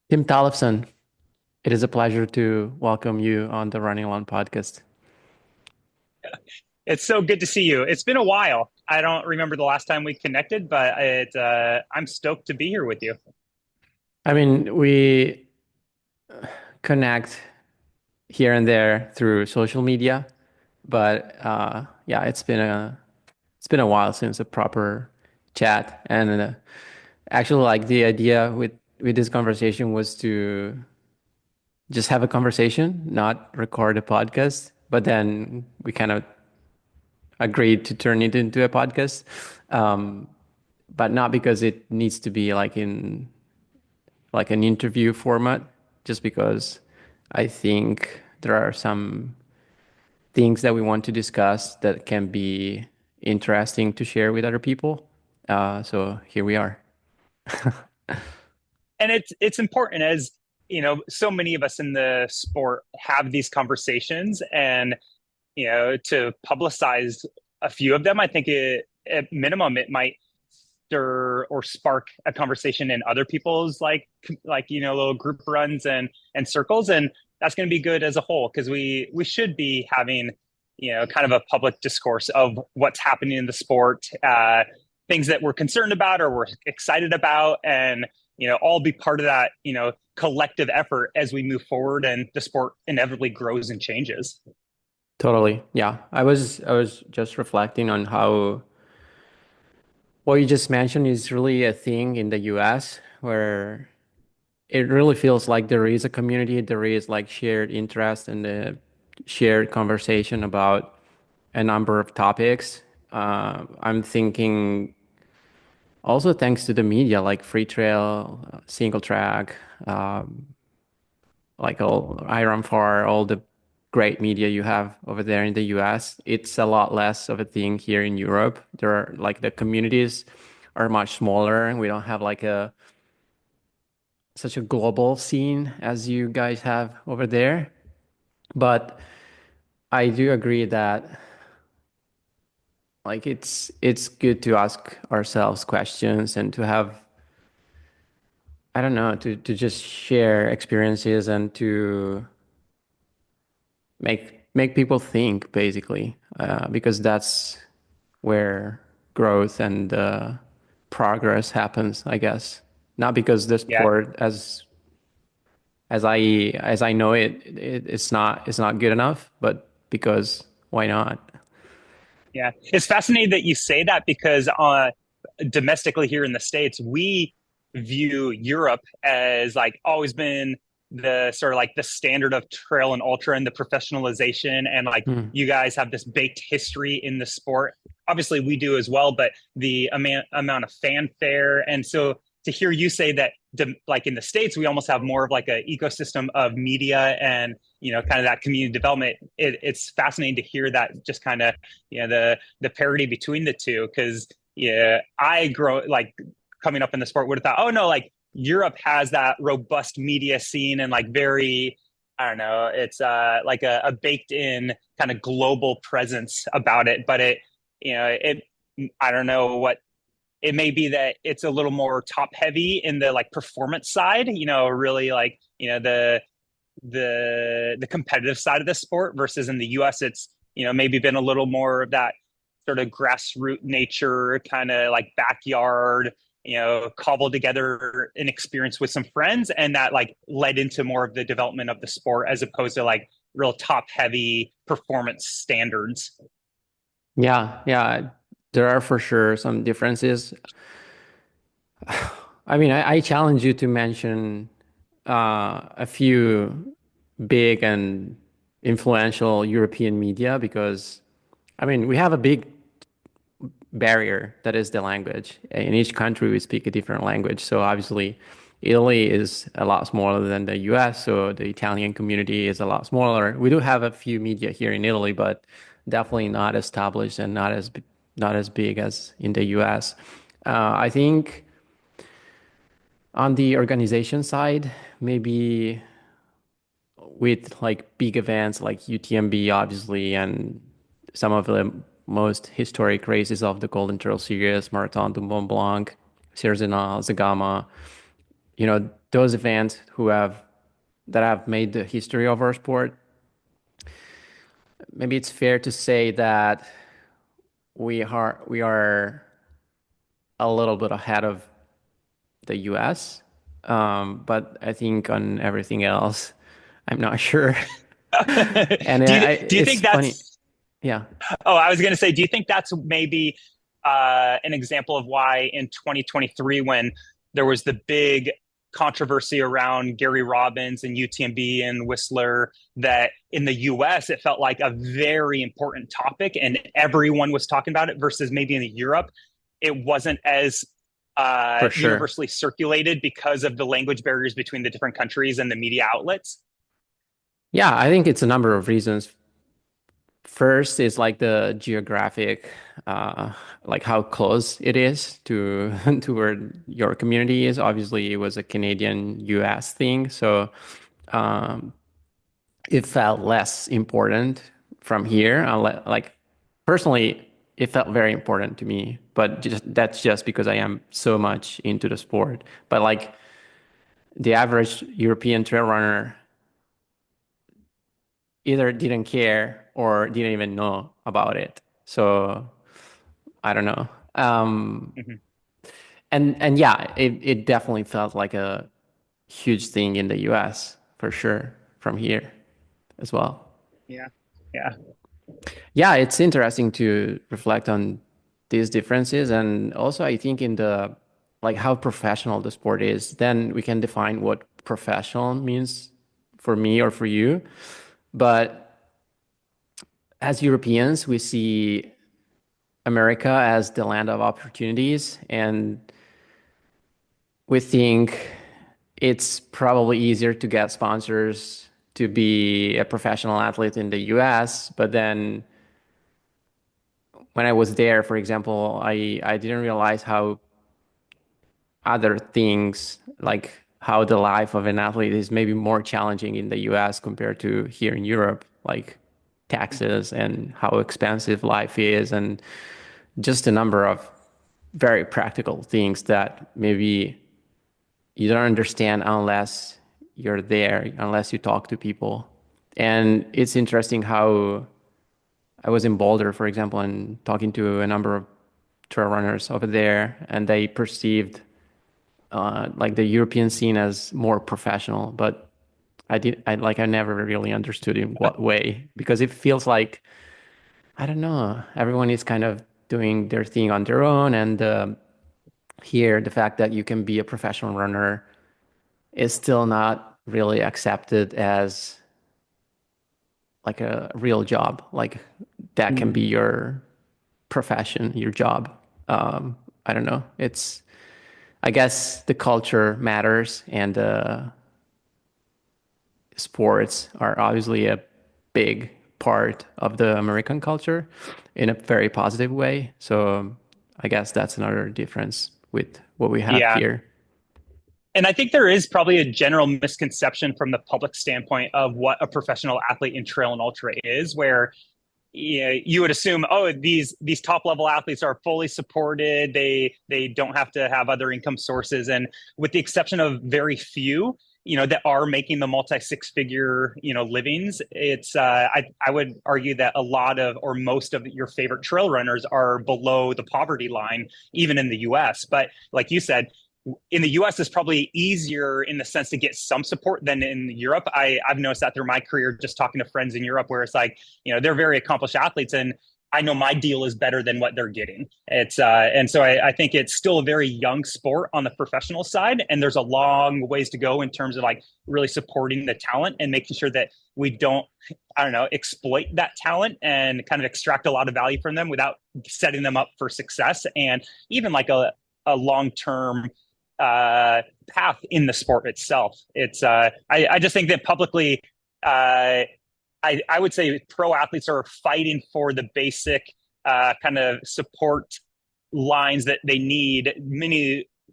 Tim Tollefson, it is a pleasure to welcome you on the Running Alone podcast. It's so good to see you. It's been a while. I don't remember the last time we connected, but I'm stoked to be here with you. We connect here and there through social media, but yeah, it's been a while since a proper chat. And actually, like the idea with this conversation was to just have a conversation, not record a podcast. But then we kind of agreed to turn it into a podcast, um, but not because it needs to be like an interview format, just because I think there are some things that we want to discuss that can be interesting to share with other people. So here we are. And it's important as so many of us in the sport have these conversations, and to publicize a few of them. I think at minimum it might stir or spark a conversation in other people's little group runs and circles, and that's going to be good as a whole because we should be having kind of a public discourse of what's happening in the sport, things that we're concerned about or we're excited about, and all be part of that collective effort as we move forward and the sport inevitably grows and changes. Totally. Yeah. I was just reflecting on how what you just mentioned is really a thing in the US where it really feels like there is a community, there is like shared interest and a shared conversation about a number of topics. I'm thinking also thanks to the media like Free Trail, Single Track, um, like all Iron Far, all the great media you have over there in the US. It's a lot less of a thing here in Europe. There are like the communities are much smaller and we don't have like a such a global scene as you guys have over there. But I do agree that like it's good to ask ourselves questions and to have I don't know to just share experiences and to make people think basically because that's where growth and progress happens, I guess. Not because the Yeah, sport as I know it's not good enough, but because why not? yeah. It's fascinating that you say that because domestically here in the States, we view Europe as like always been the sort of like the standard of trail and ultra and the professionalization. And like Hmm. you guys have this baked history in the sport. Obviously, we do as well, but the amount of fanfare. And so to hear you say that, like in the States, we almost have more of like an ecosystem of media and, kind of that community development. It's fascinating to hear that just kind of, the parity between the two. Cause yeah, I grow like coming up in the sport would have thought, oh no, like Europe has that robust media scene and like very, I don't know, it's like a baked in kind of global presence about it. But it, I don't know what it may be that it's a little more top heavy in the like performance side, really like, the competitive side of the sport versus in the US it's maybe been a little more of that sort of grassroots nature kind of like backyard cobbled together an experience with some friends and that like led into more of the development of the sport as opposed to like real top heavy performance standards. Yeah, there are for sure some differences. I challenge you to mention a few big and influential European media because we have a big barrier that is the language. In each country, we speak a different language. So obviously, Italy is a lot smaller than the US, so the Italian community is a lot smaller. We do have a few media here in Italy, but definitely not established and not as big as in the US. I think on the organization side, maybe with like big events like UTMB, obviously, and some of the most historic races of the Golden Trail Series, Marathon du Mont Blanc, Cierzinal, Zagama, those events who have that have made the history of our sport, maybe it's fair to say that we are a little bit ahead of the US. But I think on everything else, I'm not sure. And Do you it's think funny. that's Yeah, Oh, I was going to say, do you think that's maybe an example of why in 2023, when there was the big controversy around Gary Robbins and UTMB and Whistler, that in the US it felt like a very important topic and everyone was talking about it, versus maybe in Europe it wasn't as for sure. universally circulated because of the language barriers between the different countries and the media outlets? Yeah, I think it's a number of reasons. First is like the geographic, uh, like how close it is to to where your community is. Obviously, it was a Canadian US thing, so um, it felt less important from here. Like personally, it felt very important to me, but that's just because I am so much into the sport. But like the average European trail runner either didn't care or didn't even know about it. So I don't know. Mhm. And yeah, it definitely felt like a huge thing in the US for sure from here as well. Yeah. Yeah. Yeah, it's interesting to reflect on these differences. And also I think in the like how professional the sport is, then we can define what professional means for me or for you. But as Europeans, we see America as the land of opportunities, and we think it's probably easier to get sponsors to be a professional athlete in the US. But then when I was there, for example, I didn't realize how other things, like how the life of an athlete is maybe more challenging in the US compared to here in Europe, like taxes and how expensive life is, and just a number of very practical things that maybe you don't understand unless you're there, unless you talk to people. And it's interesting how I was in Boulder, for example, and talking to a number of trail runners over there, and they perceived like the European scene as more professional. But I never really understood in what way, because it feels like, I don't know, everyone is kind of doing their thing on their own. And here, the fact that you can be a professional runner is still not really accepted as like a real job. Like that can be your profession, your job. I don't know. I guess the culture matters, and sports are obviously a big part of the American culture in a very positive way. So I guess that's another difference with what we have Yeah. here. And I think there is probably a general misconception from the public standpoint of what a professional athlete in trail and ultra is, where you would assume, oh, these top level athletes are fully supported. They don't have to have other income sources, and with the exception of very few, that are making the multi six figure livings, it's I would argue that a lot of or most of your favorite trail runners are below the poverty line, even in the U.S. But like you said, in the US it's probably easier in the sense to get some support than in Europe. I've noticed that through my career, just talking to friends in Europe, where it's like, they're very accomplished athletes, and I know my deal is better than what they're getting. It's and so I think it's still a very young sport on the professional side, and there's a long ways to go in terms of like really supporting the talent and making sure that we don't, I don't know, exploit that talent and kind of extract a lot of value from them without setting them up for success, and even like a long term path in the sport itself. It's I just think that publicly, I would say pro athletes are fighting for the basic kind of support lines that they need.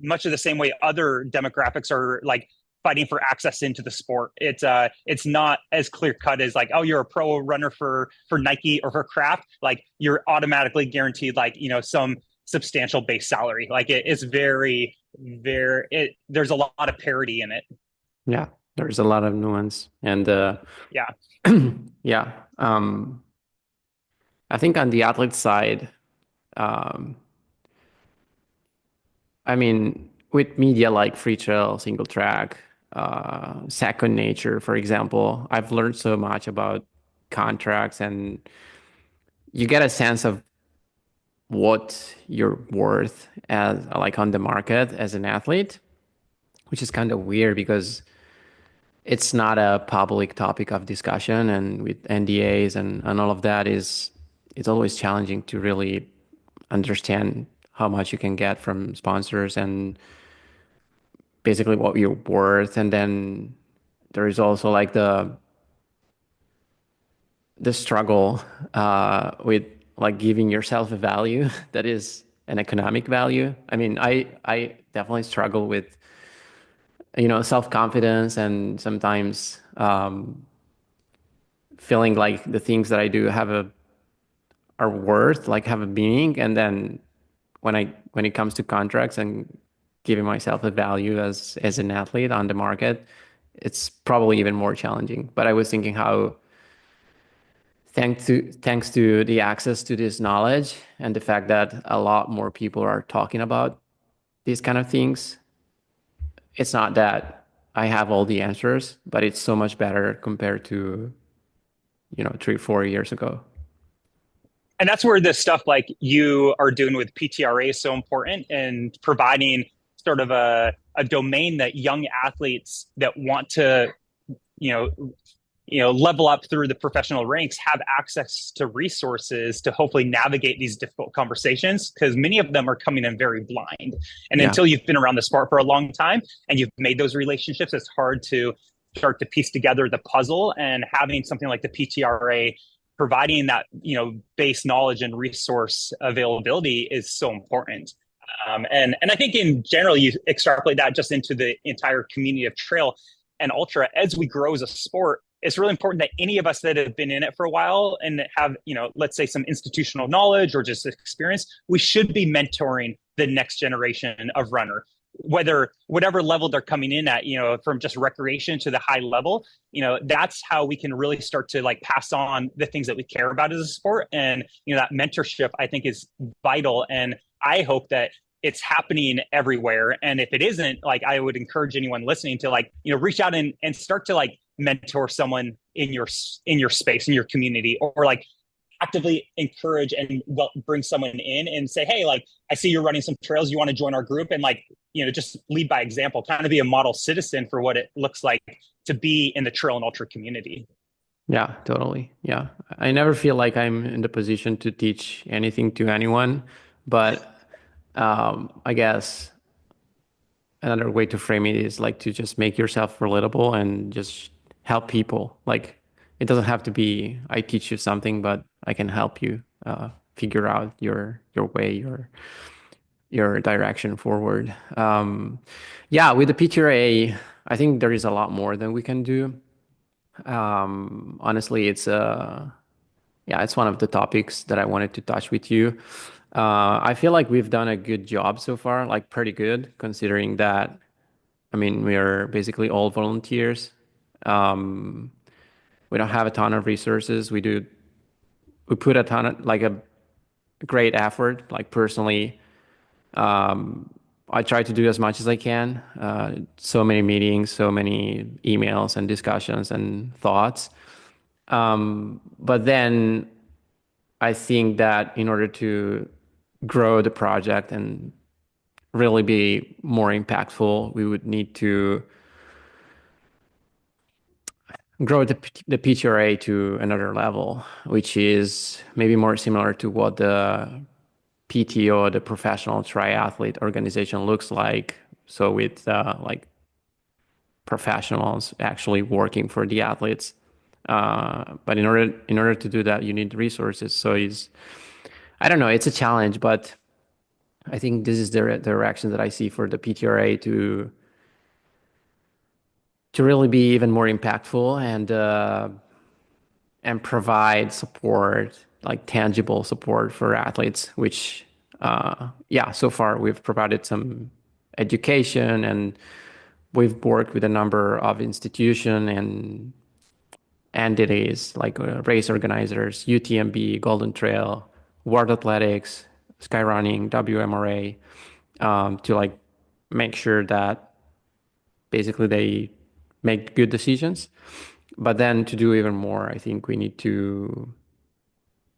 Much of the same way other demographics are like fighting for access into the sport. It's not as clear cut as like, oh, you're a pro runner for Nike or for Kraft, like you're automatically guaranteed like some substantial base salary. Like it's very There's a lot of parity in it. Yeah, there's a lot of nuance. And Yeah. yeah, I think on the athlete side, um, I mean, with media like free trail, single track, second nature, for example, I've learned so much about contracts, and you get a sense of what you're worth as like on the market as an athlete, which is kind of weird because it's not a public topic of discussion, and with NDAs and all of that is it's always challenging to really understand how much you can get from sponsors and basically what you're worth. And then there is also like the struggle with like giving yourself a value that is an economic value. I mean, I definitely struggle with self-confidence and sometimes feeling like the things that I do have a are worth like have a meaning. And then when it comes to contracts and giving myself a value as an athlete on the market, it's probably even more challenging. But I was thinking how thanks to the access to this knowledge and the fact that a lot more people are talking about these kind of things, it's not that I have all the answers, but it's so much better compared to 3 4 years ago. And that's where this stuff like you are doing with PTRA is so important and providing sort of a domain that young athletes that want to, you know, level up through the professional ranks have access to resources to hopefully navigate these difficult conversations, because many of them are coming in very blind. And Yeah. until you've been around the sport for a long time and you've made those relationships, it's hard to start to piece together the puzzle. And having something like the PTRA providing that base knowledge and resource availability is so important. And I think in general, you extrapolate that just into the entire community of trail and ultra. As we grow as a sport, it's really important that any of us that have been in it for a while and have, let's say some institutional knowledge or just experience, we should be mentoring the next generation of runner, whatever level they're coming in at, from just recreation to the high level. That's how we can really start to like pass on the things that we care about as a sport. And that mentorship, I think, is vital. And I hope that it's happening everywhere. And if it isn't, like, I would encourage anyone listening to like, reach out and start to like mentor someone in your space, in your community, or like actively encourage and bring someone in and say, hey, like, I see you're running some trails, you want to join our group, and like, just lead by example, kind of be a model citizen for what it looks like to be in the trail and ultra community. Yeah, totally. Yeah. I never feel like I'm in the position to teach anything to anyone, but I guess another way to frame it is like to just make yourself relatable and just help people. Like it doesn't have to be I teach you something, but I can help you figure out your way, your direction forward. Yeah, with the PTRA, I think there is a lot more than we can do. Honestly, it's one of the topics that I wanted to touch with you. I feel like we've done a good job so far, like pretty good, considering that, I mean, we are basically all volunteers. Um, we don't have a ton of resources. We put a ton of like a great effort. Like personally, I try to do as much as I can. So many meetings, so many emails and discussions and thoughts. But then I think that in order to grow the project and really be more impactful, we would need to grow the PTRA to another level, which is maybe more similar to what the PTO, the Professional Triathlete Organization, looks like. So with like professionals actually working for the athletes. But in order to do that, you need resources. So I don't know, it's a challenge, but I think this is the direction that I see for the PTRA to really be even more impactful and provide support, like tangible support for athletes, which yeah, so far we've provided some education, and we've worked with a number of institutions and entities like race organizers, UTMB, Golden Trail, World Athletics, Skyrunning, WMRA, to like make sure that basically they make good decisions. But then to do even more, I think we need to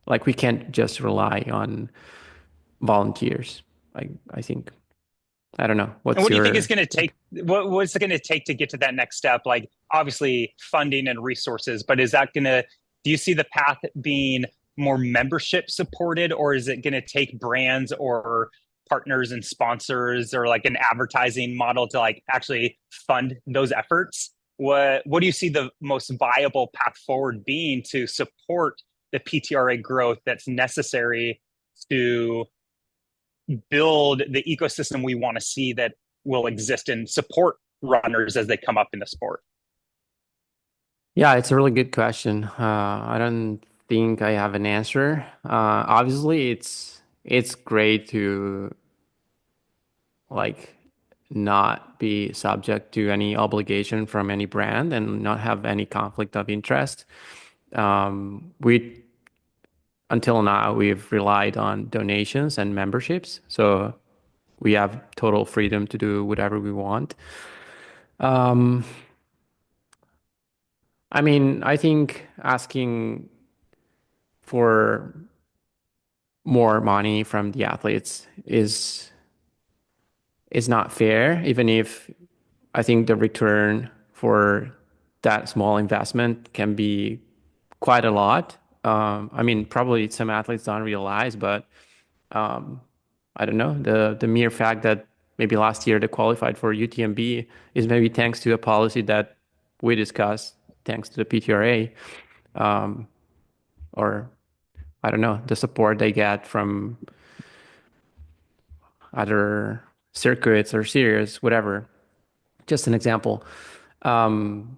like we can't just rely on volunteers. I think I don't know. And What's what do you think is your going to take? take? What's it going to take to get to that next step? Like obviously funding and resources, but is that going to? Do you see the path being more membership supported, or is it going to take brands or partners and sponsors, or like an advertising model to like actually fund those efforts? What do you see the most viable path forward being to support the PTRA growth that's necessary to build the ecosystem we want to see that will exist and support runners as they come up in the sport? Yeah, it's a really good question. I don't think I have an answer. Obviously, it's great to like not be subject to any obligation from any brand and not have any conflict of interest. We until now we've relied on donations and memberships, so we have total freedom to do whatever we want. Um, I mean, I think asking for more money from the athletes is not fair, even if I think the return for that small investment can be quite a lot. I mean, probably some athletes don't realize, but um, I don't know. The mere fact that maybe last year they qualified for UTMB is maybe thanks to a policy that we discussed, thanks to the PTRA, um, or I don't know, the support they get from other circuits or series, whatever. Just an example. Um,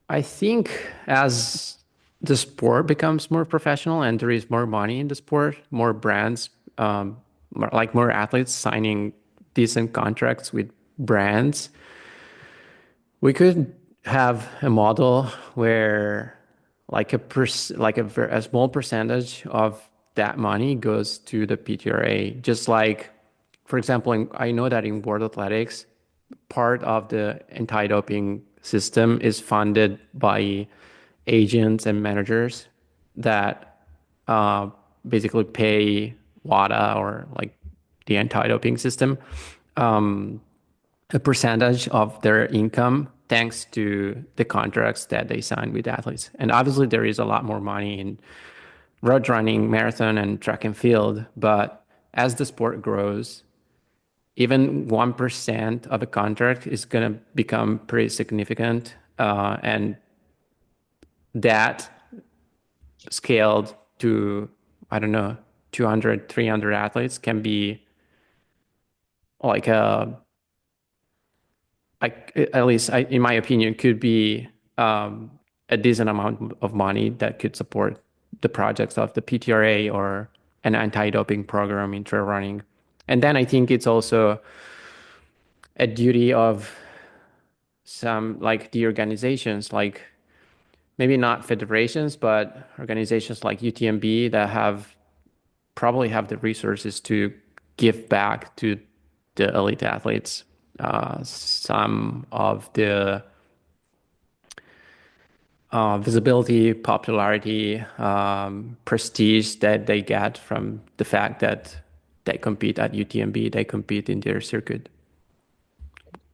I think as the sport becomes more professional and there is more money in the sport, more brands, like more athletes signing decent contracts with brands, we could have a model where a small percentage of that money goes to the PTRA. Just like, for example, I know that in World Athletics, part of the anti-doping system is funded by agents and managers that uh, basically pay WADA or like the anti-doping system a percentage of their income thanks to the contracts that they sign with athletes. And obviously, there is a lot more money in road running, marathon, and track and field. But as the sport grows, even 1% of a contract is going to become pretty significant. And that scaled to, I don't know, 200, 300 athletes can be like at least in my opinion, could be a decent amount of money that could support the projects of the PTRA or an anti-doping program in trail running. And then I think it's also a duty of some like the organizations, like maybe not federations, but organizations like UTMB that probably have the resources to give back to the elite athletes some of the visibility, popularity, prestige that they get from the fact that they compete at UTMB, they compete in their circuit.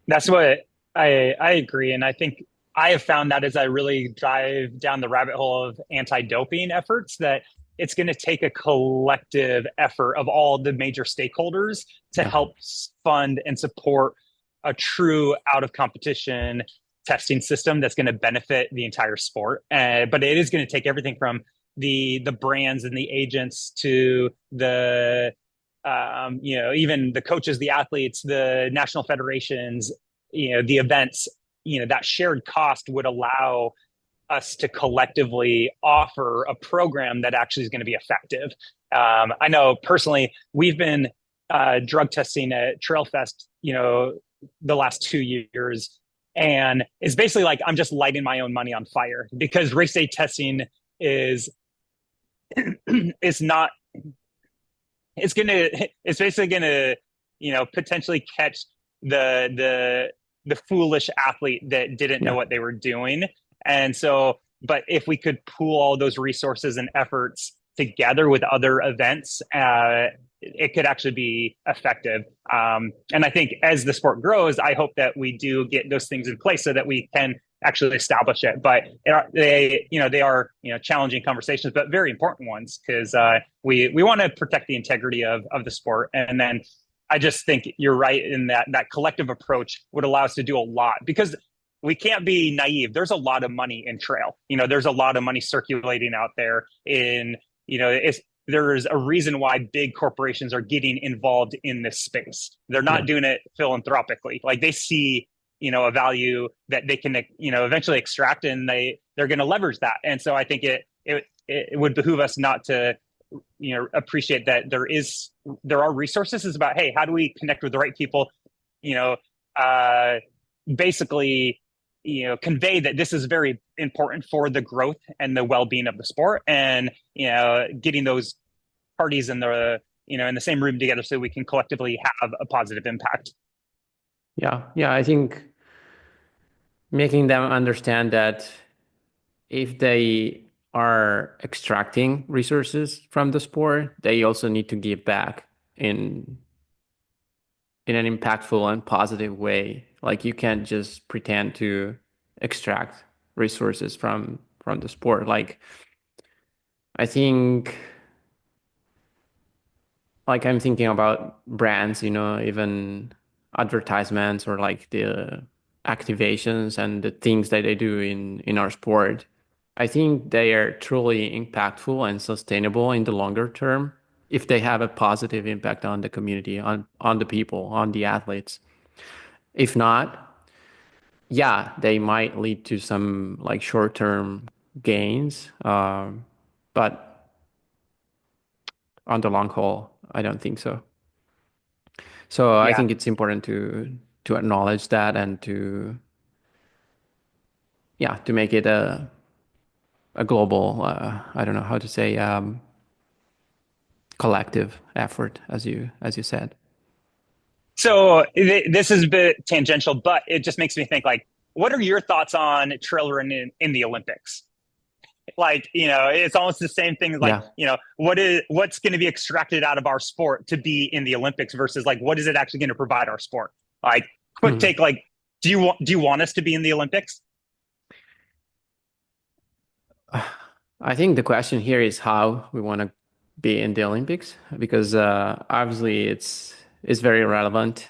That's what I agree, and I think I have found that as I really dive down the rabbit hole of anti-doping efforts, that it's going to take a collective effort of all the major stakeholders to Yeah. help fund and support a true out of competition testing system that's going to benefit the entire sport. But it is going to take everything from the brands and the agents to the even the coaches, the athletes, the national federations, the events, that shared cost would allow us to collectively offer a program that actually is going to be effective. I know personally, we've been drug testing at Trail Fest, the last 2 years. And it's basically like I'm just lighting my own money on fire because race day testing is is not it's basically gonna potentially catch the foolish athlete that didn't know Yeah. what they were doing. And so, but if we could pool all those resources and efforts together with other events, it could actually be effective. And I think as the sport grows, I hope that we do get those things in place so that we can actually establish it. But they are challenging conversations, but very important ones because we want to protect the integrity of the sport. And then I just think you're right in that collective approach would allow us to do a lot because we can't be naive. There's a lot of money in trail. There's a lot of money circulating out there in, there's a reason why big corporations are getting involved in this space. They're not Yeah. doing it philanthropically. Like they see, a value that they can, eventually extract, and they're going to leverage that. And so I think it would behoove us not to appreciate that there are resources. It's about, hey, how do we connect with the right people, you know uh basically convey that this is very important for the growth and the well-being of the sport, and getting those parties in the same room together so we can collectively have a positive impact. Yeah. Yeah. I think making them understand that if they are extracting resources from the sport, they also need to give back in in an impactful and positive way. Like you can't just pretend to extract resources from the sport. Like I think like I'm thinking about brands, even advertisements or like the activations and the things that they do in our sport. I think they are truly impactful and sustainable in the longer term if they have a positive impact on the community, on the people, on the athletes. If not, yeah, they might lead to some like short-term gains, but on the long haul, I don't think so. So I Yeah. think it's important to acknowledge that and to yeah to make it a global I don't know how to say collective effort as you said. So this is a bit tangential, but it just makes me think, like, what are your thoughts on trail running in the Olympics? Like, it's almost the same thing as like, Yeah. what's going to be extracted out of our sport to be in the Olympics versus like what is it actually going to provide our sport? Like, quick Hmm. take, like, do you want us to be in the Olympics? I think the question here is how we want to be in the Olympics because obviously it's very relevant.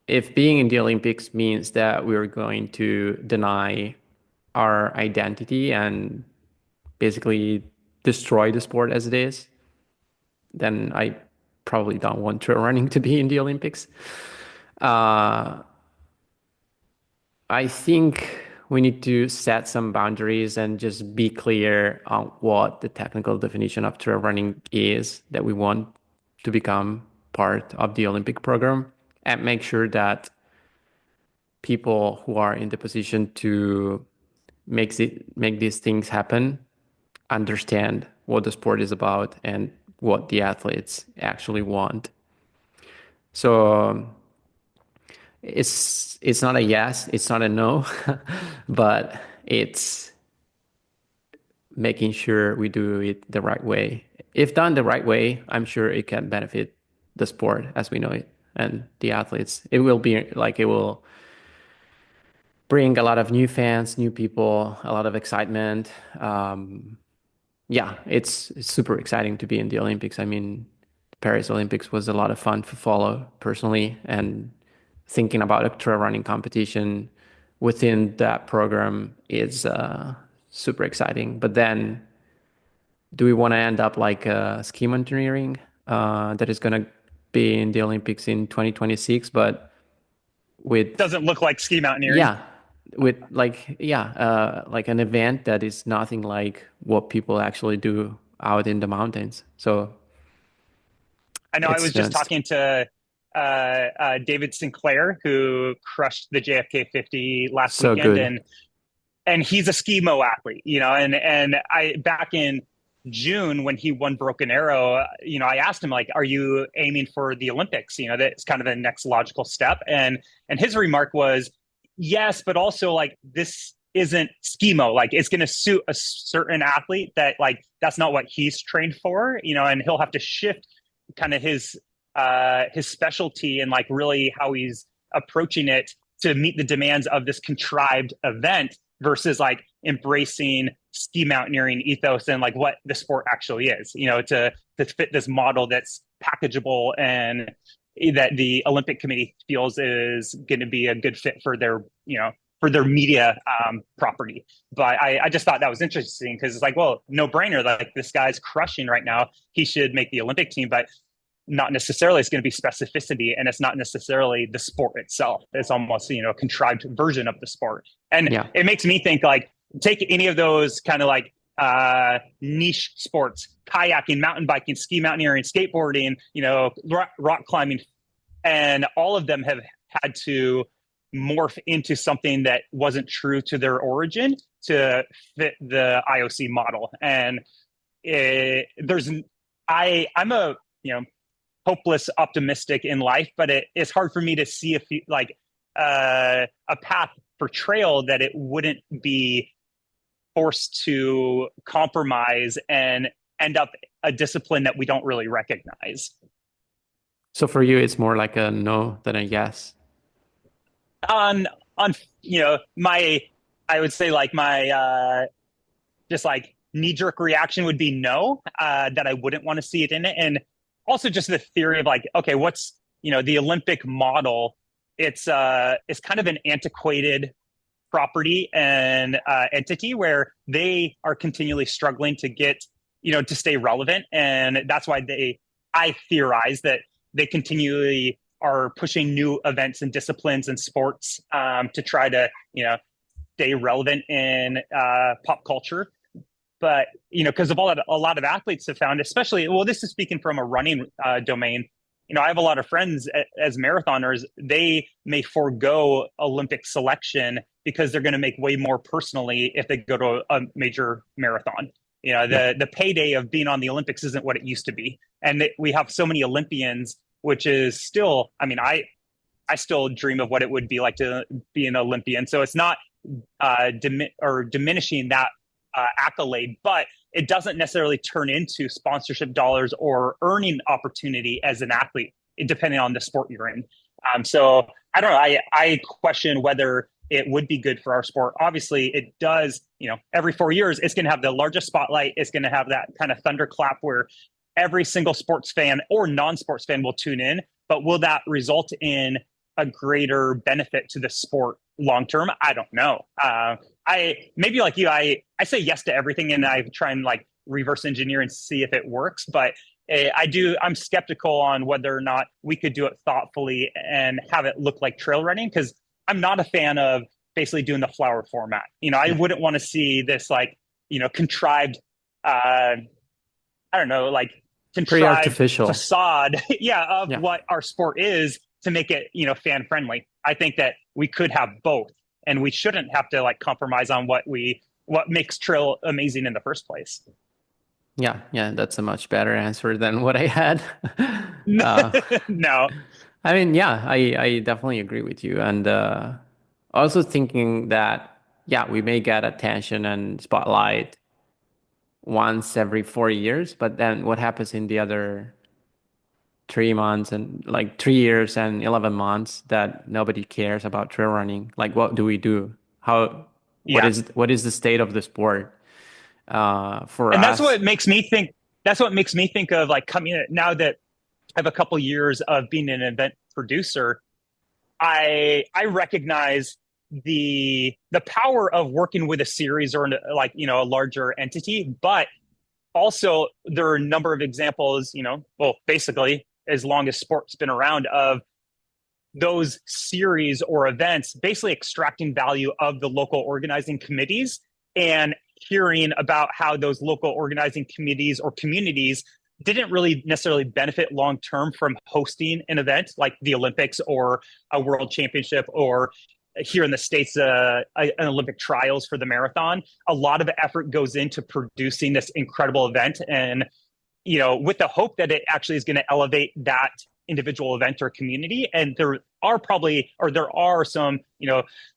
If being in the Olympics means that we're going to deny our identity and basically destroy the sport as it is, then I probably don't want trail running to be in the Olympics. Uh, I think we need to set some boundaries and just be clear on what the technical definition of trail running is that we want to become part of the Olympic program and make sure that people who are in the position to make these things happen understand what the sport is about and what the athletes actually want. So it's not a yes, it's not a no, but it's making sure we do it the right way. If done the right way, I'm sure it can benefit the sport as we know it and the athletes. It will be like it will bring a lot of new fans, new people, a lot of excitement. Yeah, it's super exciting to be in the Olympics. I mean, Paris Olympics was a lot of fun to follow personally, and thinking about a trail running competition within that program is super exciting. But then, do we want to end up like ski mountaineering that is going to be in the Olympics in 2026, but with Doesn't look like ski mountaineering. yeah, with like an event that is nothing like what people actually do out in the mountains. So I know I It's was just just talking to David Sinclair, who crushed the JFK 50 last so weekend, good. and he's a ski-mo athlete, and I back in June when he won Broken Arrow, I asked him, like, are you aiming for the Olympics? That's kind of the next logical step. And his remark was, yes, but also, like, this isn't skimo. Like, it's going to suit a certain athlete that, like, that's not what he's trained for, and he'll have to shift kind of his specialty and, like, really how he's approaching it to meet the demands of this contrived event versus, like, embracing ski mountaineering ethos and, like, what the sport actually is, to fit this model that's packageable and that the Olympic Committee feels is going to be a good fit for their media property. But I just thought that was interesting because it's like, well, no brainer. Like, this guy's crushing right now. He should make the Olympic team, but not necessarily it's going to be specificity, and it's not necessarily the sport itself. It's almost, a contrived version of the sport. And Yeah. it makes me think, like, take any of those kind of like niche sports, kayaking, mountain biking, ski mountaineering, skateboarding, rock climbing, and all of them have had to morph into something that wasn't true to their origin to fit the IOC model. And there's I'm a hopeless optimistic in life, but it's hard for me to see a path for trail that it wouldn't be forced to compromise and end up a discipline that we don't really recognize. So for you, it's more like a no than a yes. On my, I would say, like, my just like knee jerk reaction would be no, that I wouldn't want to see it in it. And also just the theory of, like, okay, what's, the Olympic model? It's kind of an antiquated property and entity where they are continually struggling to get, to stay relevant. And that's why I theorize that they continually are pushing new events and disciplines and sports to try to, stay relevant in pop culture. But, because of a lot of athletes have found, especially, well, this is speaking from a running domain. I have a lot of friends as marathoners. They may forego Olympic selection because they're going to make way more personally if they go to a major marathon. Yeah. The payday of being on the Olympics isn't what it used to be, and we have so many Olympians, which is still, I mean, I still dream of what it would be like to be an Olympian. So it's not diminishing that accolade, but it doesn't necessarily turn into sponsorship dollars or earning opportunity as an athlete, depending on the sport you're in. So I don't know. I question whether it would be good for our sport. Obviously, it does. Every 4 years, it's going to have the largest spotlight. It's going to have that kind of thunderclap where every single sports fan or non-sports fan will tune in. But will that result in a greater benefit to the sport long term? I don't know. I maybe like you, I say yes to everything, and I try and, like, reverse engineer and see if it works. But I'm skeptical on whether or not we could do it thoughtfully and have it look like trail running, because I'm not a fan of basically doing the flower format. I Yeah. wouldn't want to see this, like, contrived, I don't know, like, Pretty contrived artificial. facade, yeah, of Yeah. what our sport is to make it, fan friendly. I think that we could have both, and we shouldn't have to, like, compromise on what makes trail amazing in the first place. Yeah. Yeah. That's a much better answer than what I had. Uh, No. I mean, yeah, I definitely agree with you. And also thinking that, yeah, we may get attention and spotlight once every 4 years, but then what happens in the other 3 months and like 3 years and 11 months that nobody cares about trail running? Like, what do we do? How, Yeah. what is the state of the sport for And us? that's what makes me think of, like, coming now that I have a couple years of being an event producer. I recognize the power of working with a series or, like, a larger entity, but also there are a number of examples, well, basically as long as sport's been around, of those series or events basically extracting value of the local organizing committees and hearing about how those local organizing committees or communities didn't really necessarily benefit long term from hosting an event like the Olympics or a world championship, or here in the States, an Olympic trials for the marathon. A lot of effort goes into producing this incredible event. And, with the hope that it actually is going to elevate that individual event or community. And there are some,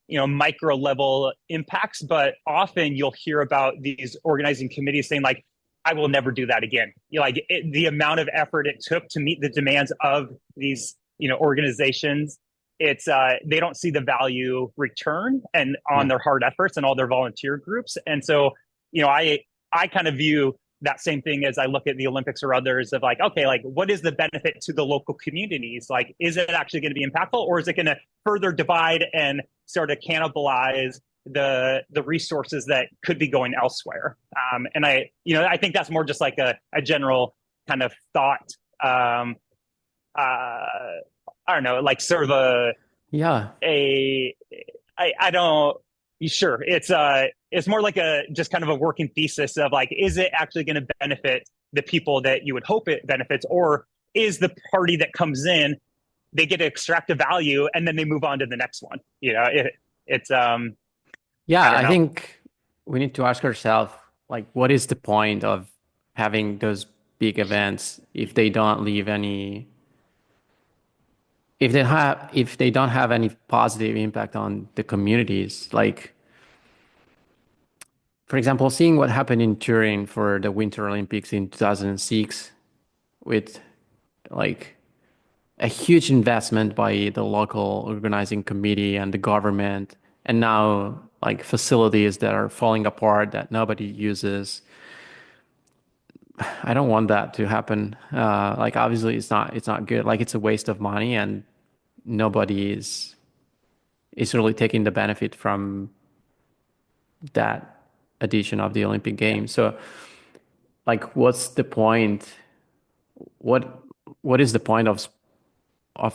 micro level impacts, but often you'll hear about these organizing committees saying like, I will never do that again. The amount of effort it took to meet the demands of these, organizations, it's they don't see the value return and on Yeah. their hard efforts and all their volunteer groups. And so, I kind of view that same thing as I look at the Olympics or others of like, okay, like what is the benefit to the local communities? Like, is it actually going to be impactful, or is it going to further divide and sort of cannibalize the resources that could be going elsewhere? And I think that's more just like a general kind of thought. I don't know, like sort of Yeah. a I don't sure it's more like a just kind of a working thesis of like, is it actually going to benefit the people that you would hope it benefits, or is the party that comes in, they get to extract the value and then they move on to the next one? It's I Yeah, don't I know. think we need to ask ourselves, like, what is the point of having those big events if they don't leave any, if they don't have any positive impact on the communities? Like, for example, seeing what happened in Turin for the Winter Olympics in 2006 with like a huge investment by the local organizing committee and the government, and now like facilities that are falling apart that nobody uses. I don't want that to happen. Like obviously it's not good. Like it's a waste of money and nobody is really taking the benefit from that edition of the Olympic Yeah. Games. So like what's the point? What what is the point of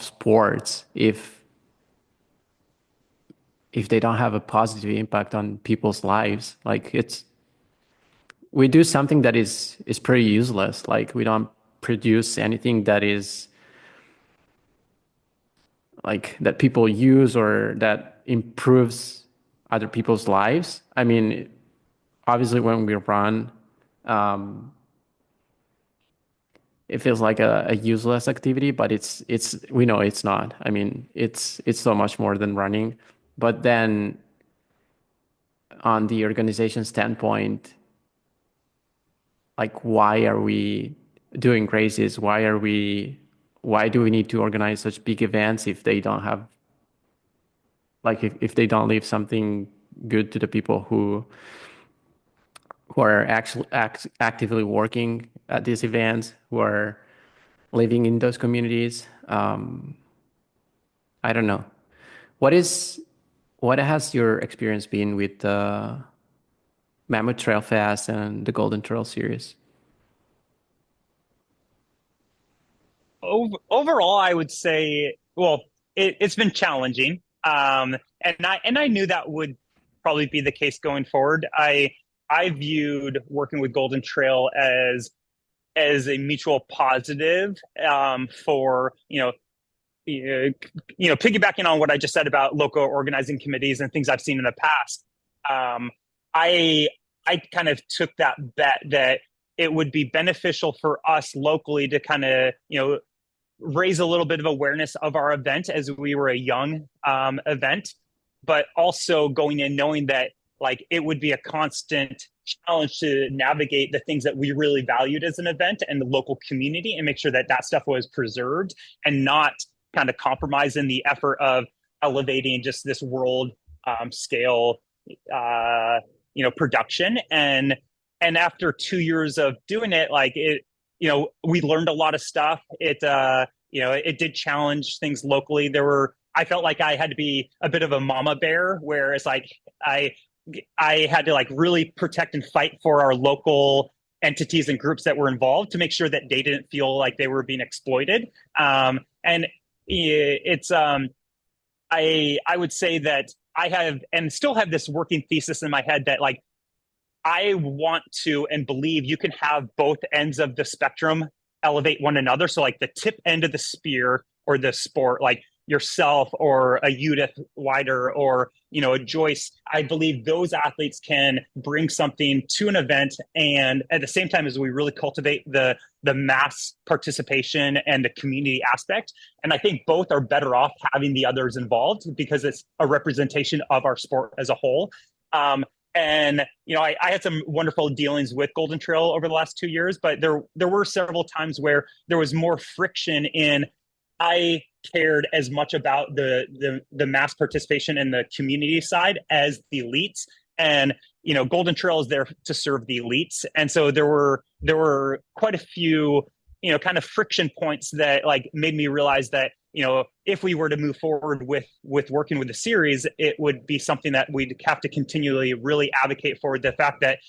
sports if they don't have a positive impact on people's lives? Like it's we do something that is pretty useless. Like we don't produce anything that is like that people use or that improves other people's lives. I mean, obviously when we run, um, it feels like a useless activity, but it's we know it's not. I mean, it's so much more than running. But then on the organization standpoint, like why are we doing races? Why do we need to organize such big events if they don't have like if they don't leave something good to the people who are actually actively working at these events, who are living in those communities? I don't know. What is what has your experience been with the Mammoth Trail Fest and the Golden Trail series? Overall, I would say, well, it's been challenging, and I knew that would probably be the case going forward. I viewed working with Golden Trail as a mutual positive, for piggybacking on what I just said about local organizing committees and things I've seen in the past. Um, I I kind of took that bet that it would be beneficial for us locally to kind of raise a little bit of awareness of our event as we were a young event, but also going in knowing that like it would be a constant challenge to navigate the things that we really valued as an event and the local community and make sure that that stuff was preserved and not kind of compromise in the effort of elevating just this world scale production. And after 2 years of doing it, like it, we learned a lot of stuff. It did challenge things locally. I felt like I had to be a bit of a mama bear, where it's like I had to like really protect and fight for our local entities and groups that were involved to make sure that they didn't feel like they were being exploited. And it's I would say that I have and still have this working thesis in my head that like I want to and believe you can have both ends of the spectrum elevate one another. So like the tip end of the spear or the sport, like yourself or a Judith Wider or a Joyce, I believe those athletes can bring something to an event, and at the same time as we really cultivate the mass participation and the community aspect. And I think both are better off having the others involved because it's a representation of our sport as a whole. And I had some wonderful dealings with Golden Trail over the last 2 years, but there were several times where there was more friction in. I cared as much about the mass participation and the community side as the elites, and Golden Trail is there to serve the elites, and so there were quite a few kind of friction points that like made me realize that if we were to move forward with working with the series, it would be something that we'd have to continually really advocate for the fact that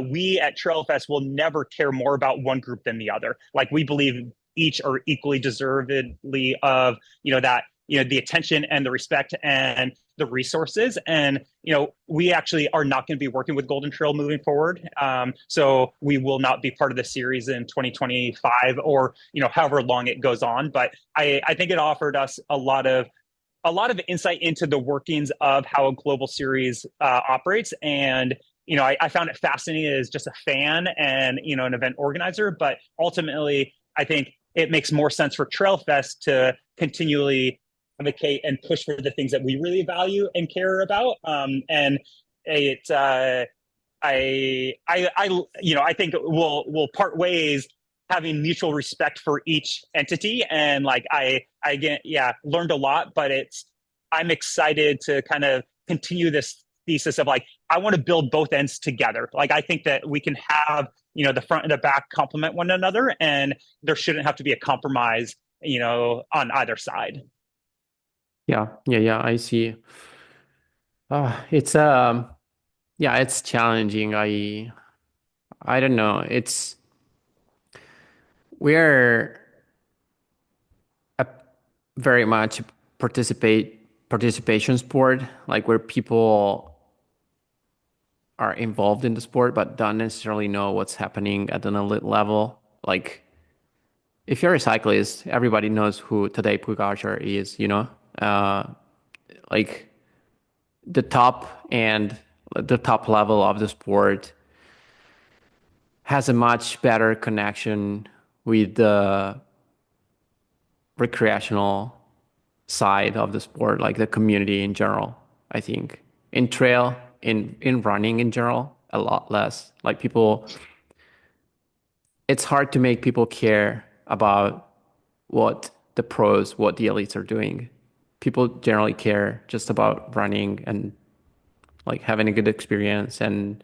we at Trail Fest will never care more about one group than the other. Like we believe each are equally deservedly of that the attention and the respect and the resources. And we actually are not going to be working with Golden Trail moving forward. So we will not be part of the series in 2025 or however long it goes on. But I think it offered us a lot of insight into the workings of how a global series operates. And I found it fascinating as just a fan and an event organizer. But ultimately, I think it makes more sense for Trail Fest to continually advocate and push for the things that we really value and care about. And it's I think we'll part ways having mutual respect for each entity. And like I again, yeah, learned a lot, but I'm excited to kind of continue this thesis of like, I want to build both ends together. Like, I think that we can have, the front and the back complement one another, and there shouldn't have to be a compromise, on either side. Yeah, I see. It's yeah, it's challenging. I don't know. We're a very much participation sport, like where people are involved in the sport but don't necessarily know what's happening at an elite level. Like if you're a cyclist, everybody knows who Tadej Pogacar is, Uh, like the top and the top level of the sport has a much better connection with the recreational side of the sport, like the community in general. I think in trail, in running in general, a lot less. Like people, it's hard to make people care about what the elites are doing. People generally care just about running and like having a good experience. And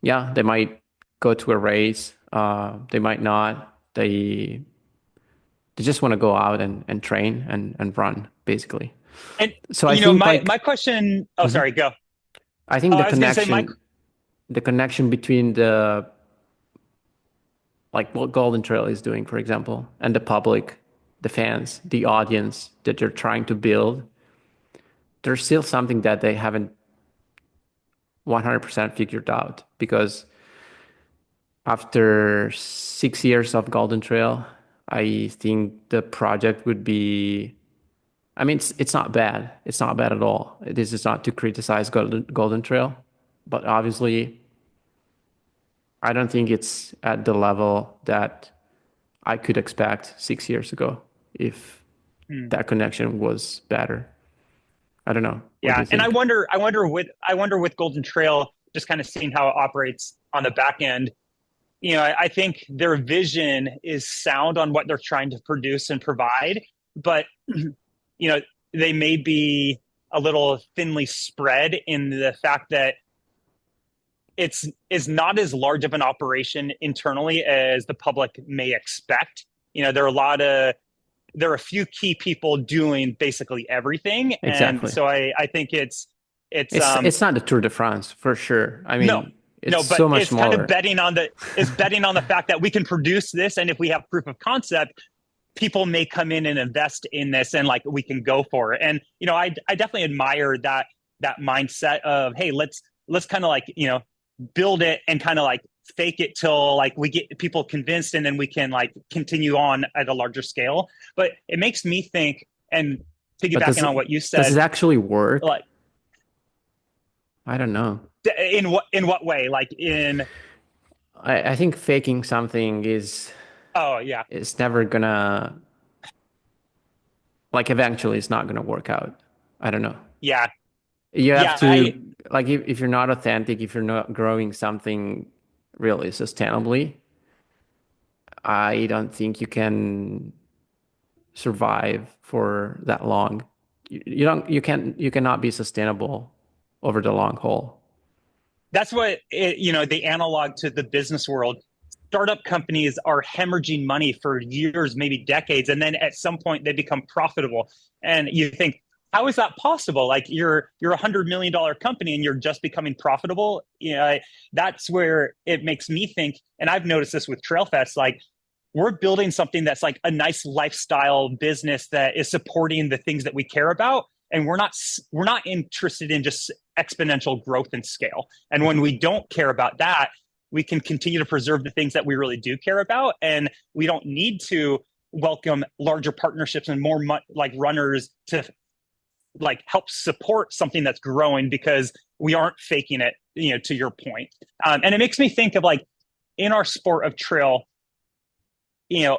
yeah, they might go to a race. They might not. They just want to go out and train and run, basically. And So I think my like question. Oh, mhm. sorry, go. I think I was going to say, Mike. the connection between the like what Golden Trail is doing, for example, and the public, the fans, the audience that you're trying to build, there's still something that they haven't 100% figured out because after 6 years of Golden Trail, I think the project would be. I mean, it's not bad. It's not bad at all. This is not to criticize Golden Trail, but obviously, I don't think it's at the level that I could expect 6 years ago if Hmm. that connection was better. I don't know. What do Yeah, you and think? I wonder with Golden Trail, just kind of seeing how it operates on the back end. I think their vision is sound on what they're trying to produce and provide, but they may be a little thinly spread in the fact that it's is not as large of an operation internally as the public may expect. There are a few key people doing basically everything, and Exactly. so I think it's It's not the Tour de France for sure. I no, mean, it's no, but so much it's kind of smaller. betting on the fact that we can produce this, and if we have proof of concept, people may come in and invest in this, and like we can go for it. And I definitely admire that mindset of, hey, let's kind of like build it and kind of like fake it till like we get people convinced and then we can like continue on at a larger scale. But it makes me think, and But piggybacking on what you does it said, actually work? like I don't know. in what way? Like in I think faking something oh yeah, is never gonna, like, eventually it's not gonna work out. I don't know. yeah, You have yeah. I to, like, if you're not authentic, if you're not growing something really sustainably, I don't think you can survive for that long. You cannot be sustainable over the long haul. That's what the analog to the business world. Startup companies are hemorrhaging money for years, maybe decades, and then at some point they become profitable. And you think, how is that possible? Like you're $100 million company and you're just becoming profitable. That's where it makes me think. And I've noticed this with Trailfest. Like we're building something that's like a nice lifestyle business that is supporting the things that we care about, and we're not interested in just exponential growth and scale. And when we don't care about that, we can continue to preserve the things that we really do care about, and we don't need to welcome larger partnerships and more like runners to like help support something that's growing because we aren't faking it, to your point. And it makes me think of like in our sport of trail,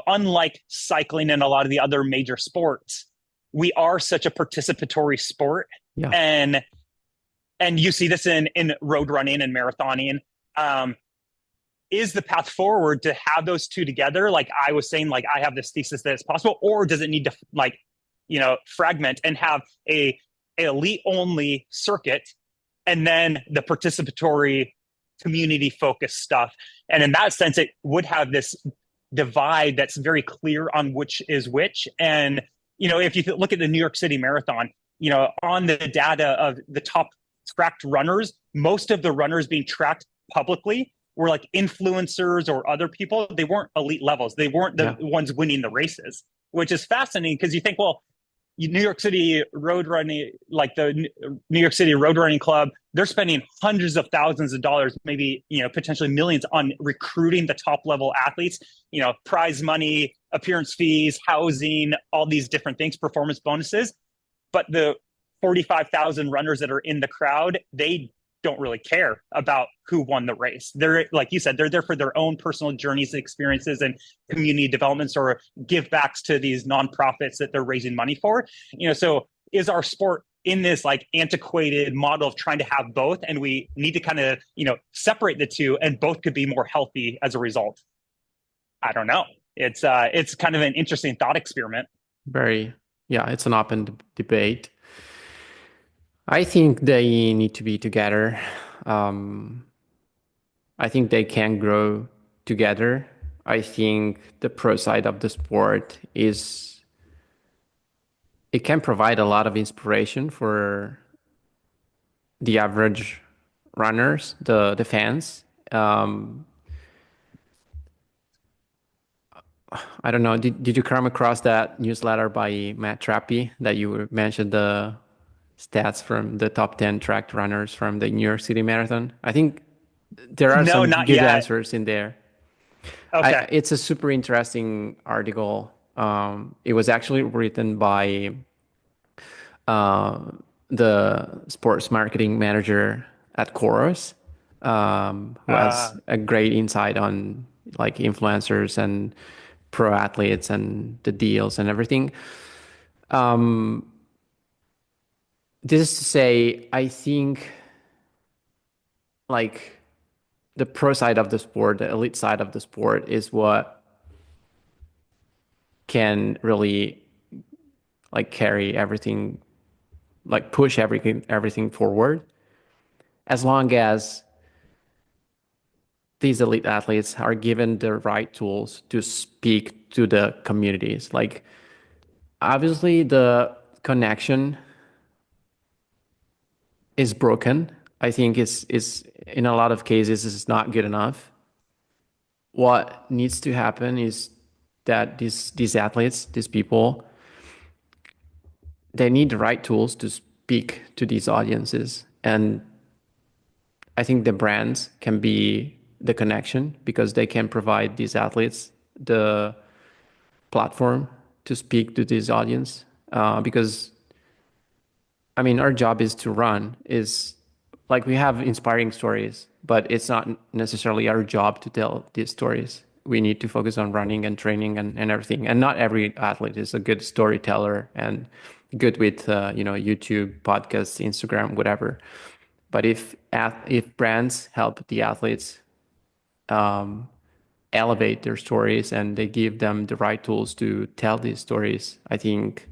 unlike cycling and a lot of the other major sports, we are such a participatory sport. Yeah. And you see this in road running and marathoning. Is the path forward to have those two together? Like I was saying, like I have this thesis that it's possible, or does it need to like, fragment and have a elite only circuit and then the participatory community focused stuff? And in that sense, it would have this divide that's very clear on which is which. And, if you look at the New York City Marathon, on the data of the top tracked runners, most of the runners being tracked publicly were like influencers or other people. They weren't elite levels. They weren't the Yeah. ones winning the races, which is fascinating because you think, well, New York City road running, like the New York City Road Running Club, they're spending hundreds of thousands of dollars, maybe, potentially millions on recruiting the top level athletes, prize money, appearance fees, housing, all these different things, performance bonuses. But the 45,000 runners that are in the crowd, they don't really care about who won the race. They're, like you said, they're there for their own personal journeys, experiences, and community developments or give backs to these nonprofits that they're raising money for. So is our sport in this like antiquated model of trying to have both, and we need to kind of separate the two, and both could be more healthy as a result? I don't know. It's kind of an interesting thought experiment. Very, yeah, it's an open debate. I think they need to be together. Um, I think they can grow together. I think the pro side of the sport is it can provide a lot of inspiration for the average runners, the fans. Um, I don't know. Did you come across that newsletter by Matt Trappy that you mentioned the stats from the top 10 tracked runners from the New York City Marathon? I think there are No, some not good yet. answers in there. Okay. It's a super interesting article. It was actually written by uh, the sports marketing manager at Chorus, who has Uh, a great insight on like influencers and pro athletes and the deals and everything. Um, this is to say, I think like the pro side of the sport, the elite side of the sport is what can really like carry everything, like push everything forward, as long as these elite athletes are given the right tools to speak to the communities. Like obviously the connection is broken. I think is in a lot of cases is not good enough. What needs to happen is that these athletes, these people, they need the right tools to speak to these audiences. And I think the brands can be the connection because they can provide these athletes the platform to speak to this audience. Because I mean, our job is to run, is like we have inspiring stories, but it's not necessarily our job to tell these stories. We need to focus on running and training and everything. And not every athlete is a good storyteller and good with, YouTube, podcasts, Instagram, whatever. But if brands help the athletes elevate their stories and they give them the right tools to tell these stories, I think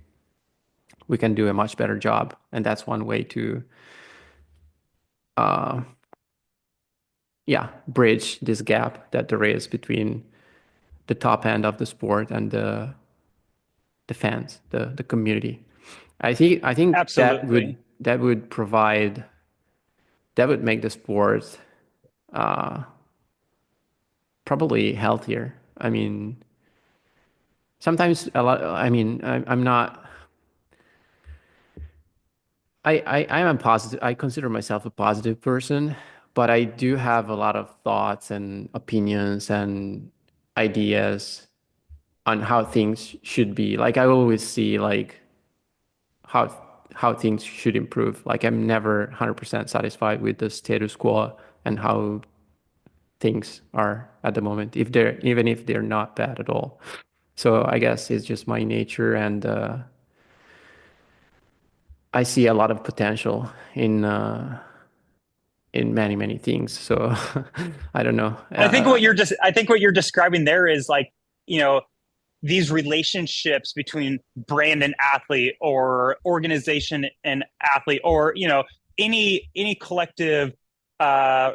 we can do a much better job. And that's one way to bridge this gap that there is between the top end of the sport and the fans, the community. I think that would Absolutely. provide, that would make the sport probably healthier. I mean, sometimes a lot. I mean, I'm not. I am positive. I consider myself a positive person, but I do have a lot of thoughts and opinions and ideas on how things should be. Like I always see like how things should improve. Like I'm never 100% satisfied with the status quo and how things are at the moment, if they're even if they're not bad at all. So I guess it's just my nature, and I see a lot of potential in many things. So I don't know. I think what you're describing there is like, you know, these relationships between brand and athlete or organization and athlete or any collective uh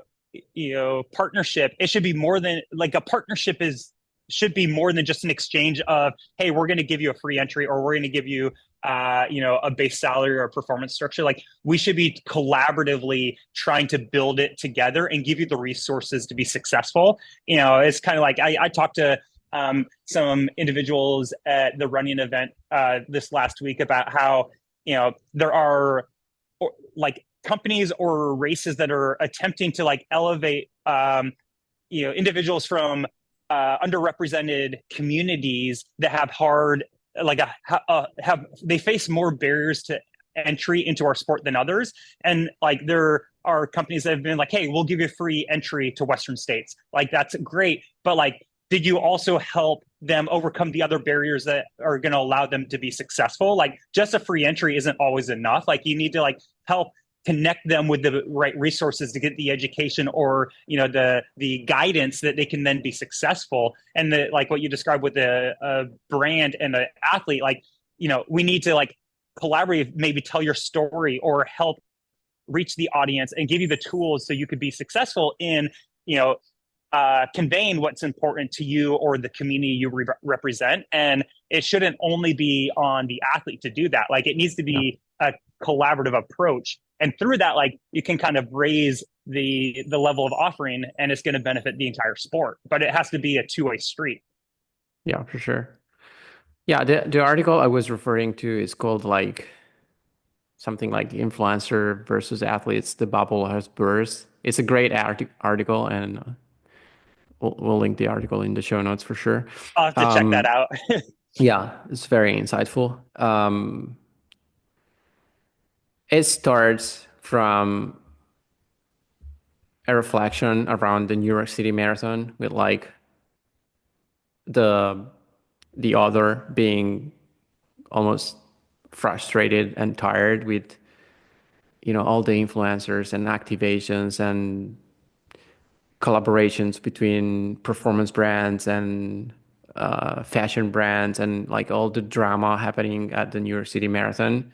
partnership. It should be more than like a partnership is should be more than just an exchange of, hey, we're going to give you a free entry or we're going to give you a base salary or a performance structure. Like we should be collaboratively trying to build it together and give you the resources to be successful. It's kind of like I talked to some individuals at the running event this last week about how there are like companies or races that are attempting to like elevate individuals from underrepresented communities that have hard like have they face more barriers to entry into our sport than others. And like there are companies that have been like, hey, we'll give you free entry to Western states. Like that's great, but like did you also help them overcome the other barriers that are going to allow them to be successful? Like just a free entry isn't always enough. Like you need to like help connect them with the right resources to get the education or the guidance that they can then be successful. And the like what you described with the brand and the athlete, like we need to like collaborate, maybe tell your story or help reach the audience and give you the tools so you could be successful in conveying what's important to you or the community you represent. And it shouldn't only be on the athlete to do that. Like it needs to Yeah, be a collaborative approach. And through that, like you can kind of raise the level of offering and it's going to benefit the entire sport. But it has to be a two-way street. yeah, for sure. Yeah, the article I was referring to is called like something like influencer versus athletes. The bubble has burst. It's a great article, and we'll link the article in the show notes for sure. I'll have to check that Um, out. yeah, it's very insightful. It starts from a reflection around the New York City Marathon with like the author being almost frustrated and tired with all the influencers and activations and collaborations between performance brands and fashion brands and like all the drama happening at the New York City Marathon,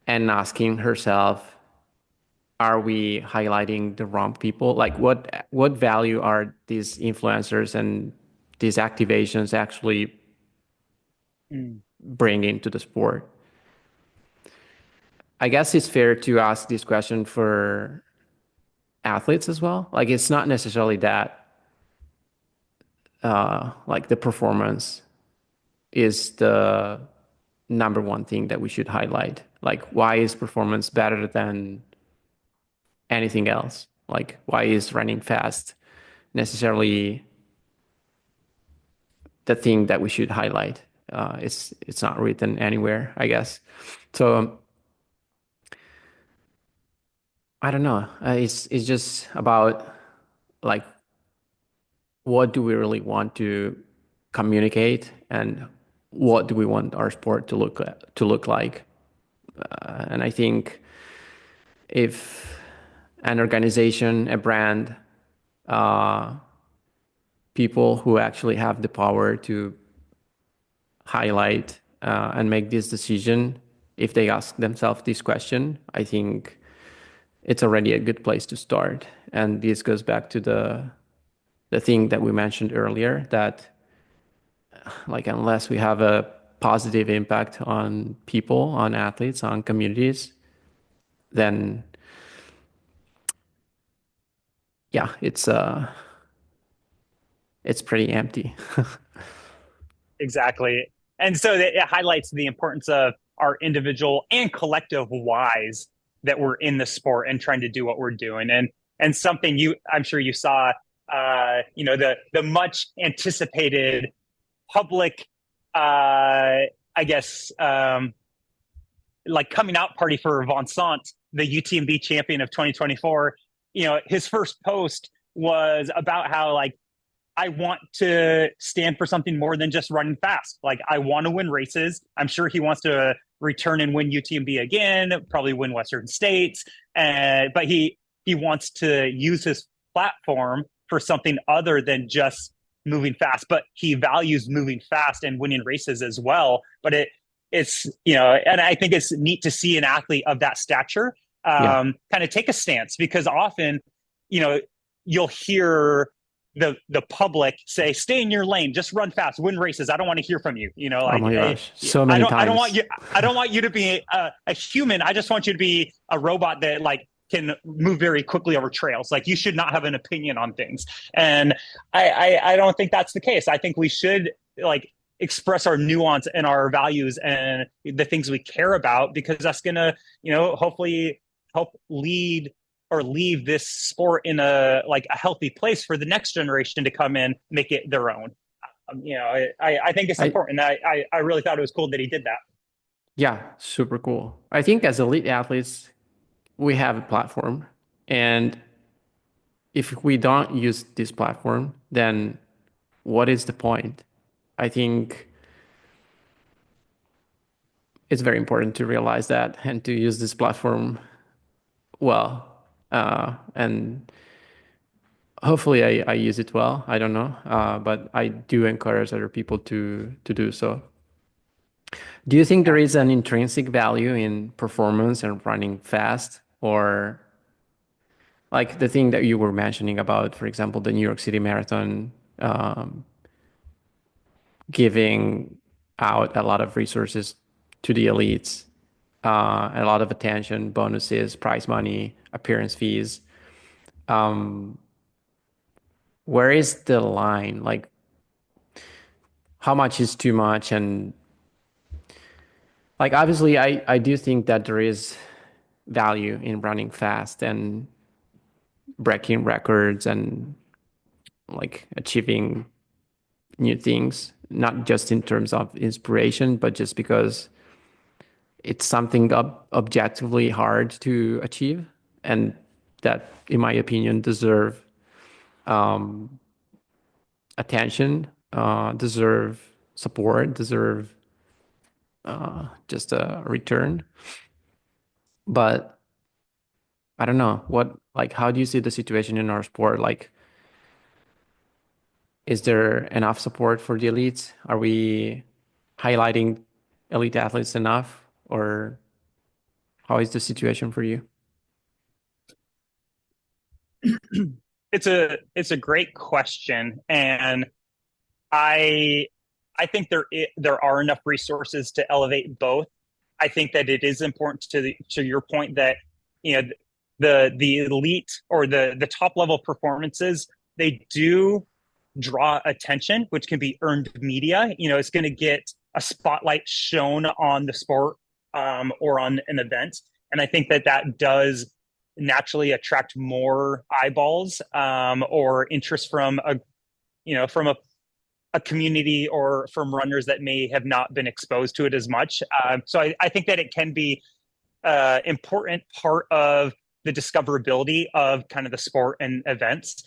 and asking herself, are we highlighting the wrong people? Like what value are these influencers and these activations actually Mm. bringing to the sport? I guess it's fair to ask this question for athletes as well. Like it's not necessarily that like the performance is the number one thing that we should highlight. Like why is performance better than anything else? Like why is running fast necessarily the thing that we should highlight. It's not written anywhere, I guess. So I don't know. It's just about like what do we really want to communicate, and what do we want our sport to look like. And I think if an organization, a brand, uh, people who actually have the power to highlight and make this decision, if they ask themselves this question, I think it's already a good place to start. And this goes back to the thing that we mentioned earlier, that like unless we have a positive impact on people, on athletes, on communities, then yeah, it's pretty empty. Exactly. And so it highlights the importance of our individual and collective whys that we're in the sport and trying to do what we're doing. And something I'm sure you saw, the much anticipated public, I guess, like coming out party for Vincent, the UTMB champion of 2024. His first post was about how like I want to stand for something more than just running fast. Like I want to win races. I'm sure he wants to return and win UTMB again, probably win Western States. But he wants to use his platform for something other than just moving fast. But he values moving fast and winning races as well. But it's and I think it's neat to see an athlete of that stature Yeah. kind of take a stance, because often, you'll hear the public say, stay in your lane, just run fast, win races, I don't want to hear from you, Oh like my gosh, so many I don't want times. you, I don't want you to be a human, I just want you to be a robot that like can move very quickly over trails. Like you should not have an opinion on things. And I don't think that's the case. I think we should like express our nuance and our values and the things we care about, because that's gonna hopefully help lead or leave this sport in a healthy place for the next generation to come in, make it their own. I think it's I important. I really thought it was cool that he did that. Yeah, super cool. I think as elite athletes, we have a platform, and if we don't use this platform, then what is the point? I think it's very important to realize that and to use this platform well. And hopefully I use it well. I don't know. But I do encourage other people to do so. Do you think there Yeah. is an intrinsic value in performance and running fast, or like the thing that you were mentioning about, for example, the New York City Marathon, um, giving out a lot of resources to the elites, a lot of attention, bonuses, prize money, appearance fees. Um, where is the line? Like, how much is too much? And like, obviously, I do think that there is value in running fast and breaking records and like achieving new things, not just in terms of inspiration, but just because it's something objectively hard to achieve, and that, in my opinion, deserve attention, deserve support, deserve just a return. But I don't know like, how do you see the situation in our sport? Like, is there enough support for the elites? Are we highlighting elite athletes enough, or how is the situation for you? It's a great question, and I I think there are enough resources to elevate both. I think that it is important to your point that you know the elite or the top level performances, they do draw attention, which can be earned media. It's going to get a spotlight shown on the sport or on an event, and I think that that does naturally attract more eyeballs or interest from a community or from runners that may have not been exposed to it as much. So I think that it can be important part of the discoverability of kind of the sport and events.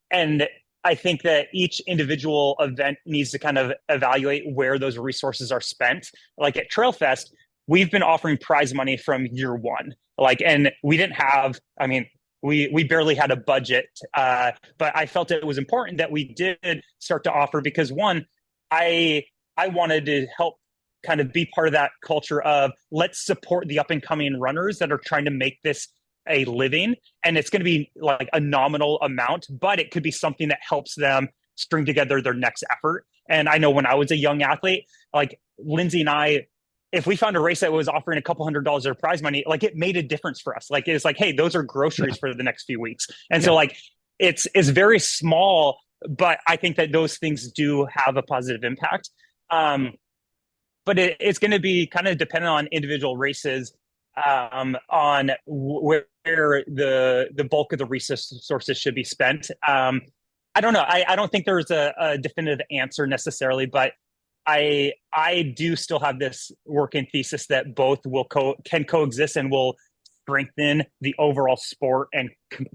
And I think that each individual event needs to kind of evaluate where those resources are spent. Like at Trail Fest, we've been offering prize money from year one. Like, and we didn't have, I mean, we barely had a budget, but I felt it was important that we did start to offer because one, I I wanted to help kind of be part of that culture of let's support the up and coming runners that are trying to make this a living, and it's going to be like a nominal amount, but it could be something that helps them string together their next effort. And I know when I was a young athlete, like Lindsay and I, if we found a race that was offering a couple $100s of prize money, like it made a difference for us. Like it's like, hey, those are Yeah. groceries for the next few weeks. And so Yeah. like it's very small, but I think that those things do have a positive impact. But it's going to be kind of dependent on individual races, on where the bulk of the resources should be spent. I don't know. I don't think there's a definitive answer necessarily, but I do still have this working thesis that both can coexist and will strengthen the overall sport and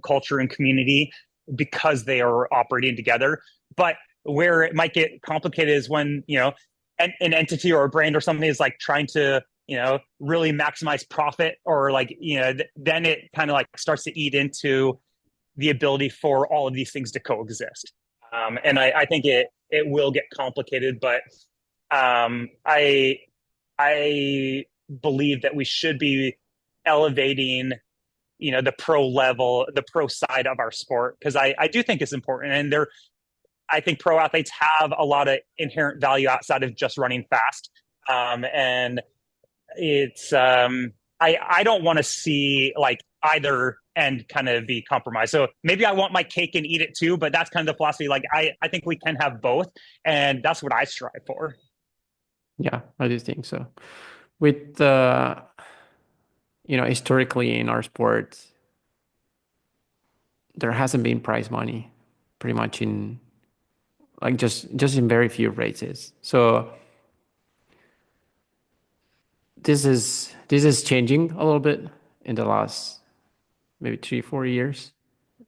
culture and community because they are operating together. But where it might get complicated is when an entity or a brand or something is like trying to really maximize profit, or like then it kind of like starts to eat into the ability for all of these things to coexist. And I think it will get complicated, but I believe that we should be elevating the pro level, the pro side of our sport, because I do think it's important. And I think pro athletes have a lot of inherent value outside of just running fast. And it's I don't want to see like either end kind of be compromised. So maybe I want my cake and eat it too, but that's kind of the philosophy. Like I think we can have both, and that's what I strive for. Yeah, I do think so. With historically in our sport, there hasn't been prize money pretty much in like just in very few races. So this is changing a little bit in the last maybe 3, 4 years.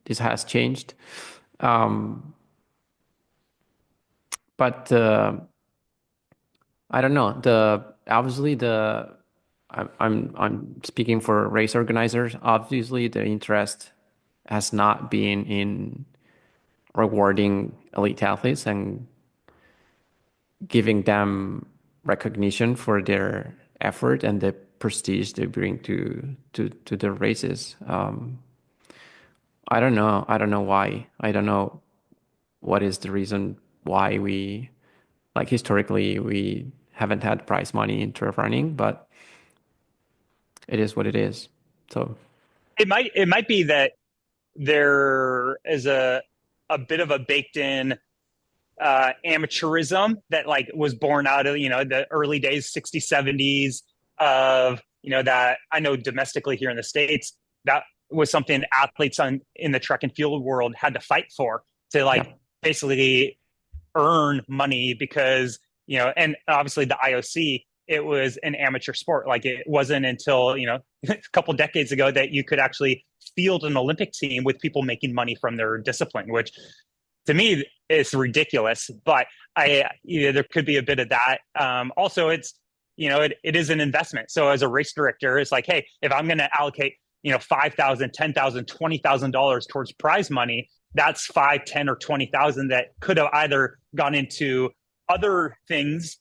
This has changed. Um, but I don't know. The obviously the I'm speaking for race organizers. Obviously, the interest has not been in rewarding elite athletes and giving them recognition for their effort and the prestige they bring to the races. I don't know. I don't know why. I don't know what is the reason why we like historically we haven't had prize money in trail running, but it is what it is. So It might be that there is a bit of a baked in amateurism that like was born out of the early days, 60s, 70s, of that I know domestically here in the States, that was something athletes in the track and field world had to fight for, to yeah, like basically earn money, because and obviously the IOC, it was an amateur sport. Like it wasn't until a couple decades ago that you could actually field an Olympic team with people making money from their discipline, which to me is ridiculous. But there could be a bit of that. Also, it's it is an investment. So as a race director, it's like, hey, if I'm going to allocate $5,000, $10,000, $20,000 towards prize money, that's 5, 10, or 20,000 that could have either gone into other things,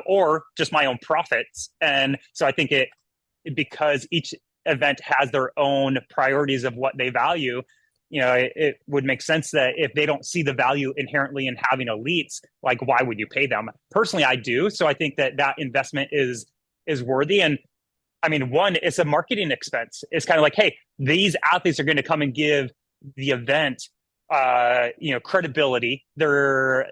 or just my own profits. And so I think because each event has their own priorities of what they value, it would make sense that if they don't see the value inherently in having elites, like why would you pay them? Personally, I do. So I think that investment is worthy. And I mean, one, it's a marketing expense. It's kind of like, hey, these athletes are going to come and give the event, credibility. I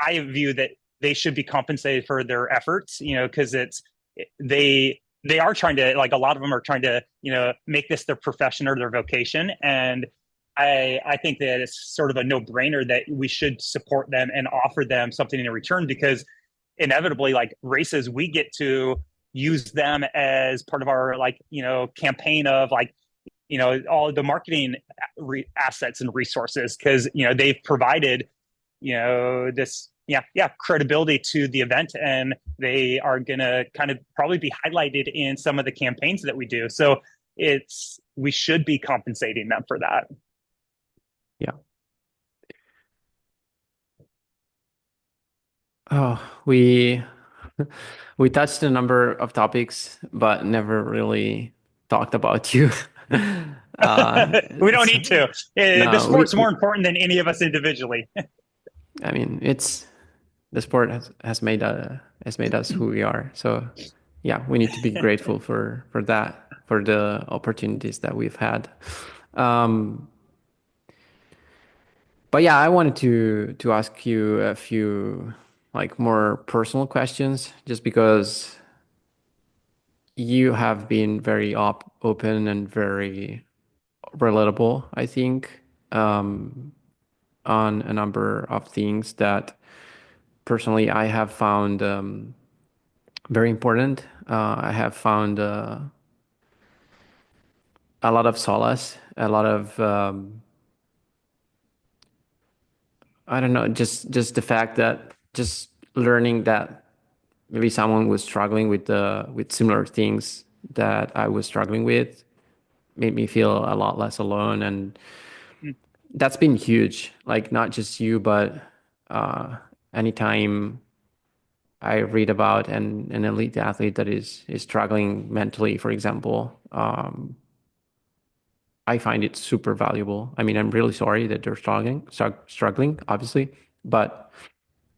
view that they should be compensated for their efforts, because they they are trying to, like, a lot of them are trying to, make this their profession or their vocation. And I think that it's sort of a no-brainer that we should support them and offer them something in return, because inevitably, like, races, we get to use them as part of our, like, campaign of, like, all the marketing assets and resources, because they've provided this, credibility to the event, and they are going to kind of probably be highlighted in some of the campaigns that we do. So we should be compensating them for that. Yeah. Oh, we we touched a number of topics, but never really talked about you. We don't So, need to. The no, sport's more important than any of us individually. I mean, it's the sport has made us who we are. So, yeah, we need to be grateful for that, for the opportunities that we've had. Um, but yeah, I wanted to ask you a few like more personal questions, just because you have been very open and very relatable, I think, on a number of things that personally I have found very important. I have found a lot of solace, a lot of I don't know, just the fact that just learning that maybe someone was struggling with similar things that I was struggling with made me feel a lot less alone, and that's been huge. Like not just you, but uh, anytime I read about an elite athlete that is struggling mentally, for example, I find it super valuable. I mean, I'm really sorry that they're struggling, obviously, but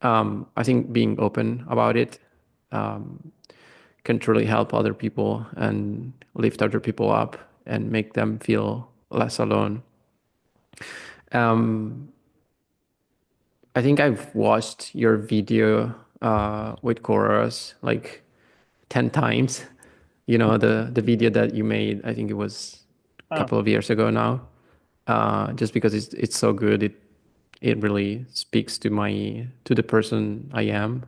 I think being open about it um, can truly help other people and lift other people up and make them feel less alone. Um, I think I've watched your video with chorus like 10 times. You know, the video that you made, I think it was a Oh. couple of years ago now. Just because it's so good, it really speaks to the person I am.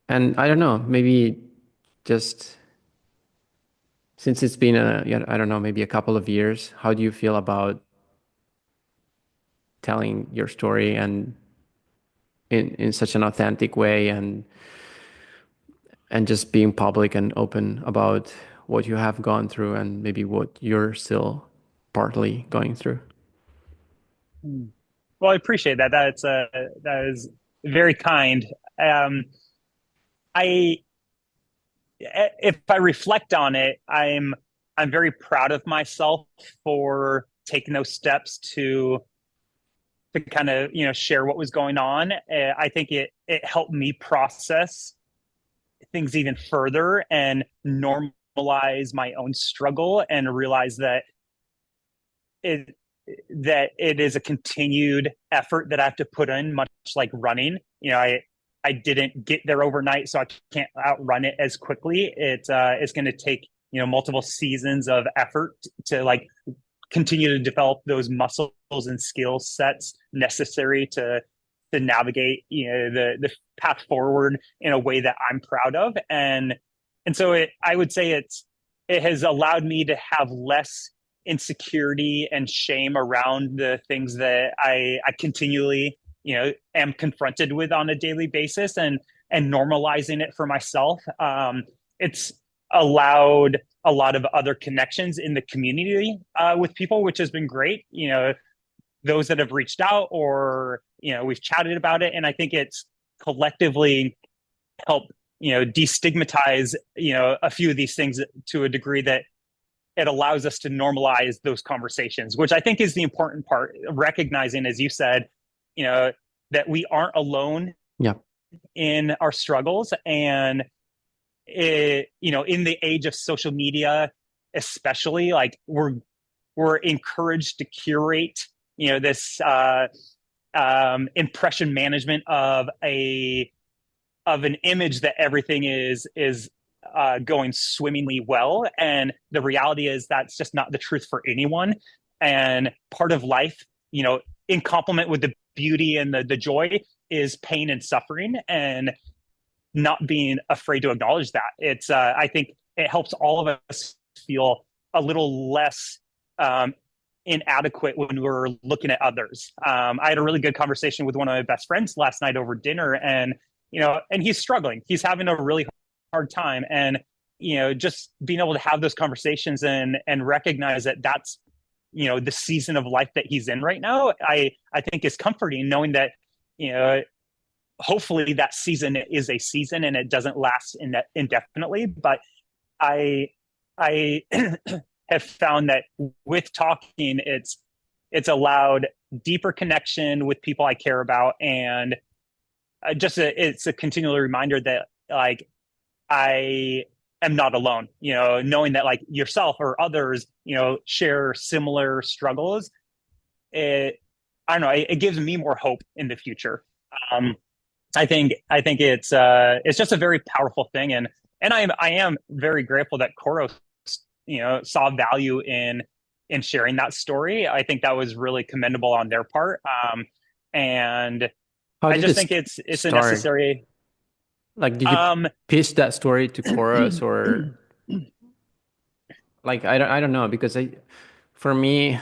And I don't know, maybe just since it's been yeah, I don't know, maybe a couple of years, how do you feel about telling your story and in such an authentic way and just being public and open about what you have gone through and maybe what you're still partly going through? Well, I appreciate that. That is very kind. Um, I If I reflect on it, I'm very proud of myself for taking those steps to kind of share what was going on. I think it helped me process things even further and normalize my own struggle and realize it that it is a continued effort that I have to put in, much like running. I didn't get there overnight, so I can't outrun it as quickly. It's going to take multiple seasons of effort to, like, continue to develop those muscles and skill sets necessary to navigate the path forward in a way that I'm proud of. And so I would say it has allowed me to have less insecurity and shame around the things that I continually am confronted with on a daily basis, and normalizing it for myself. It's allowed a lot of other connections in the community with people, which has been great. Those that have reached out, or we've chatted about it, and I think it's collectively helped destigmatize a few of these things to a degree that it allows us to normalize those conversations, which I think is the important part. Recognizing, as you said, you know that we aren't alone Yeah. in our struggles, and in the age of social media, especially, like, we're encouraged to curate this impression management of an image that everything is going swimmingly well. And the reality is that's just not the truth for anyone. And part of life, in complement with the beauty and the joy, is pain and suffering, and not being afraid to acknowledge that. I think it helps all of us feel a little less inadequate when we're looking at others. I had a really good conversation with one of my best friends last night over dinner, and and he's struggling. He's having a really hard time, and just being able to have those conversations and recognize that that's the season of life that he's in right now. I think is comforting, knowing that hopefully that season is a season and it doesn't last indefinitely. But I have found that with talking, it's allowed deeper connection with people I care about, and it's a continual reminder that like I am not alone. Knowing that like yourself or others, share similar struggles. It I don't know. It gives me more hope in the future. Um, I think it's just a very powerful thing, and I am very grateful that Koros saw value in sharing that story. I think that was really commendable on their part, and How I did just it think it's a start? necessary. Like, did you Um, pitch that story to Chorus, or like I don't know, because for me,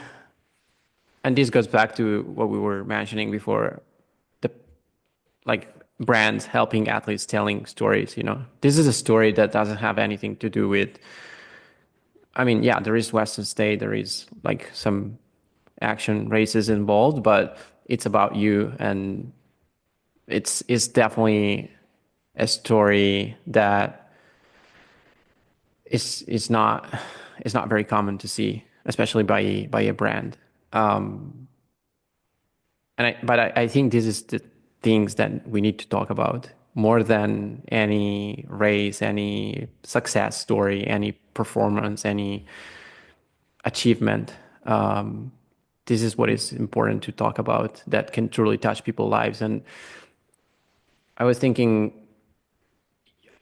and this goes back to what we were mentioning before, the like brands helping athletes telling stories. This is a story that doesn't have anything to do with. I mean, yeah, there is Western State, there is like some action races involved, but it's about you, and it's definitely a story that is not it's not very common to see, especially by a brand. Um, but I think this is the things that we need to talk about more than any race, any success story, any performance, any achievement. This is what is important to talk about that can truly touch people's lives. And I was thinking,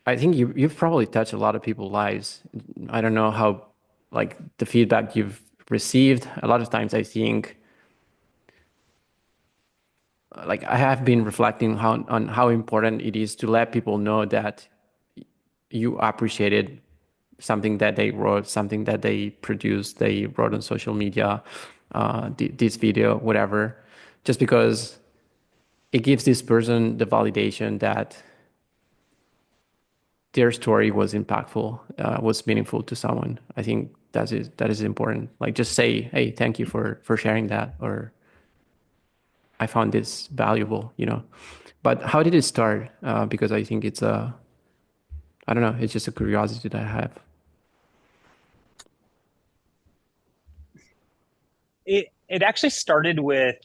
I think you've probably touched a lot of people's lives. I don't know how, like, the feedback you've received. A lot of times I think, like, I have been reflecting on how important it is to let people know that you appreciated something that they wrote, something that they produced, they wrote on social media, this video, whatever, just because it gives this person the validation that their story was impactful, was meaningful to someone. I think that is important. Like, just say, hey, thank you for sharing that, or I found this valuable. But how did it start? Because I think I don't know, it's just a curiosity that I have. it actually started with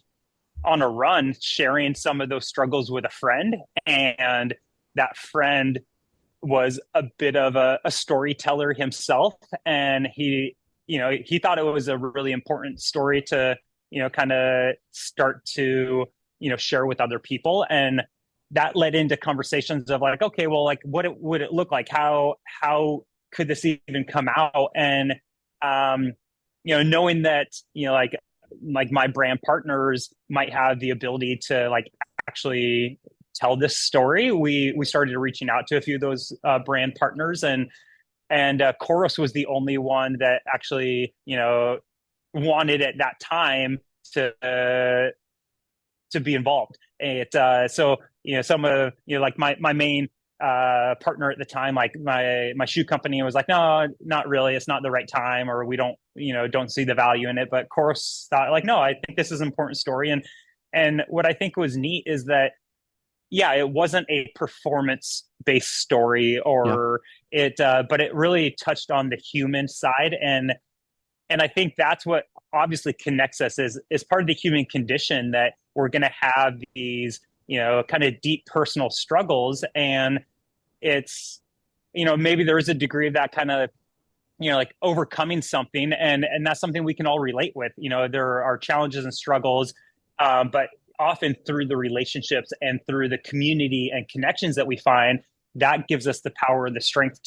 on a run sharing some of those struggles with a friend, and that friend was a bit of a storyteller himself, and he thought it was a really important story to kind of start to share with other people, and that led into conversations of like, okay, well, like would it look like, how could this even come out, and um knowing that like my brand partners might have the ability to like actually tell this story, we started reaching out to a few of those brand partners, and Chorus was the only one that actually wanted at that time to be involved. So some of like my main partner at the time, like my shoe company, was like, no, not really, it's not the right time, or we don't see the value in it. But Chorus thought like, no, I think this is an important story, and what I think was neat is that yeah, it wasn't a performance based story, Yeah. or but it really touched on the human side, and I think that's what obviously connects us is part of the human condition, that we're going to have these kind of deep personal struggles, and it's maybe there is a degree of that kind of like overcoming something, and that's something we can all relate with. There are challenges and struggles, but often through the relationships and through the community and connections that we find, that gives us the power and the strength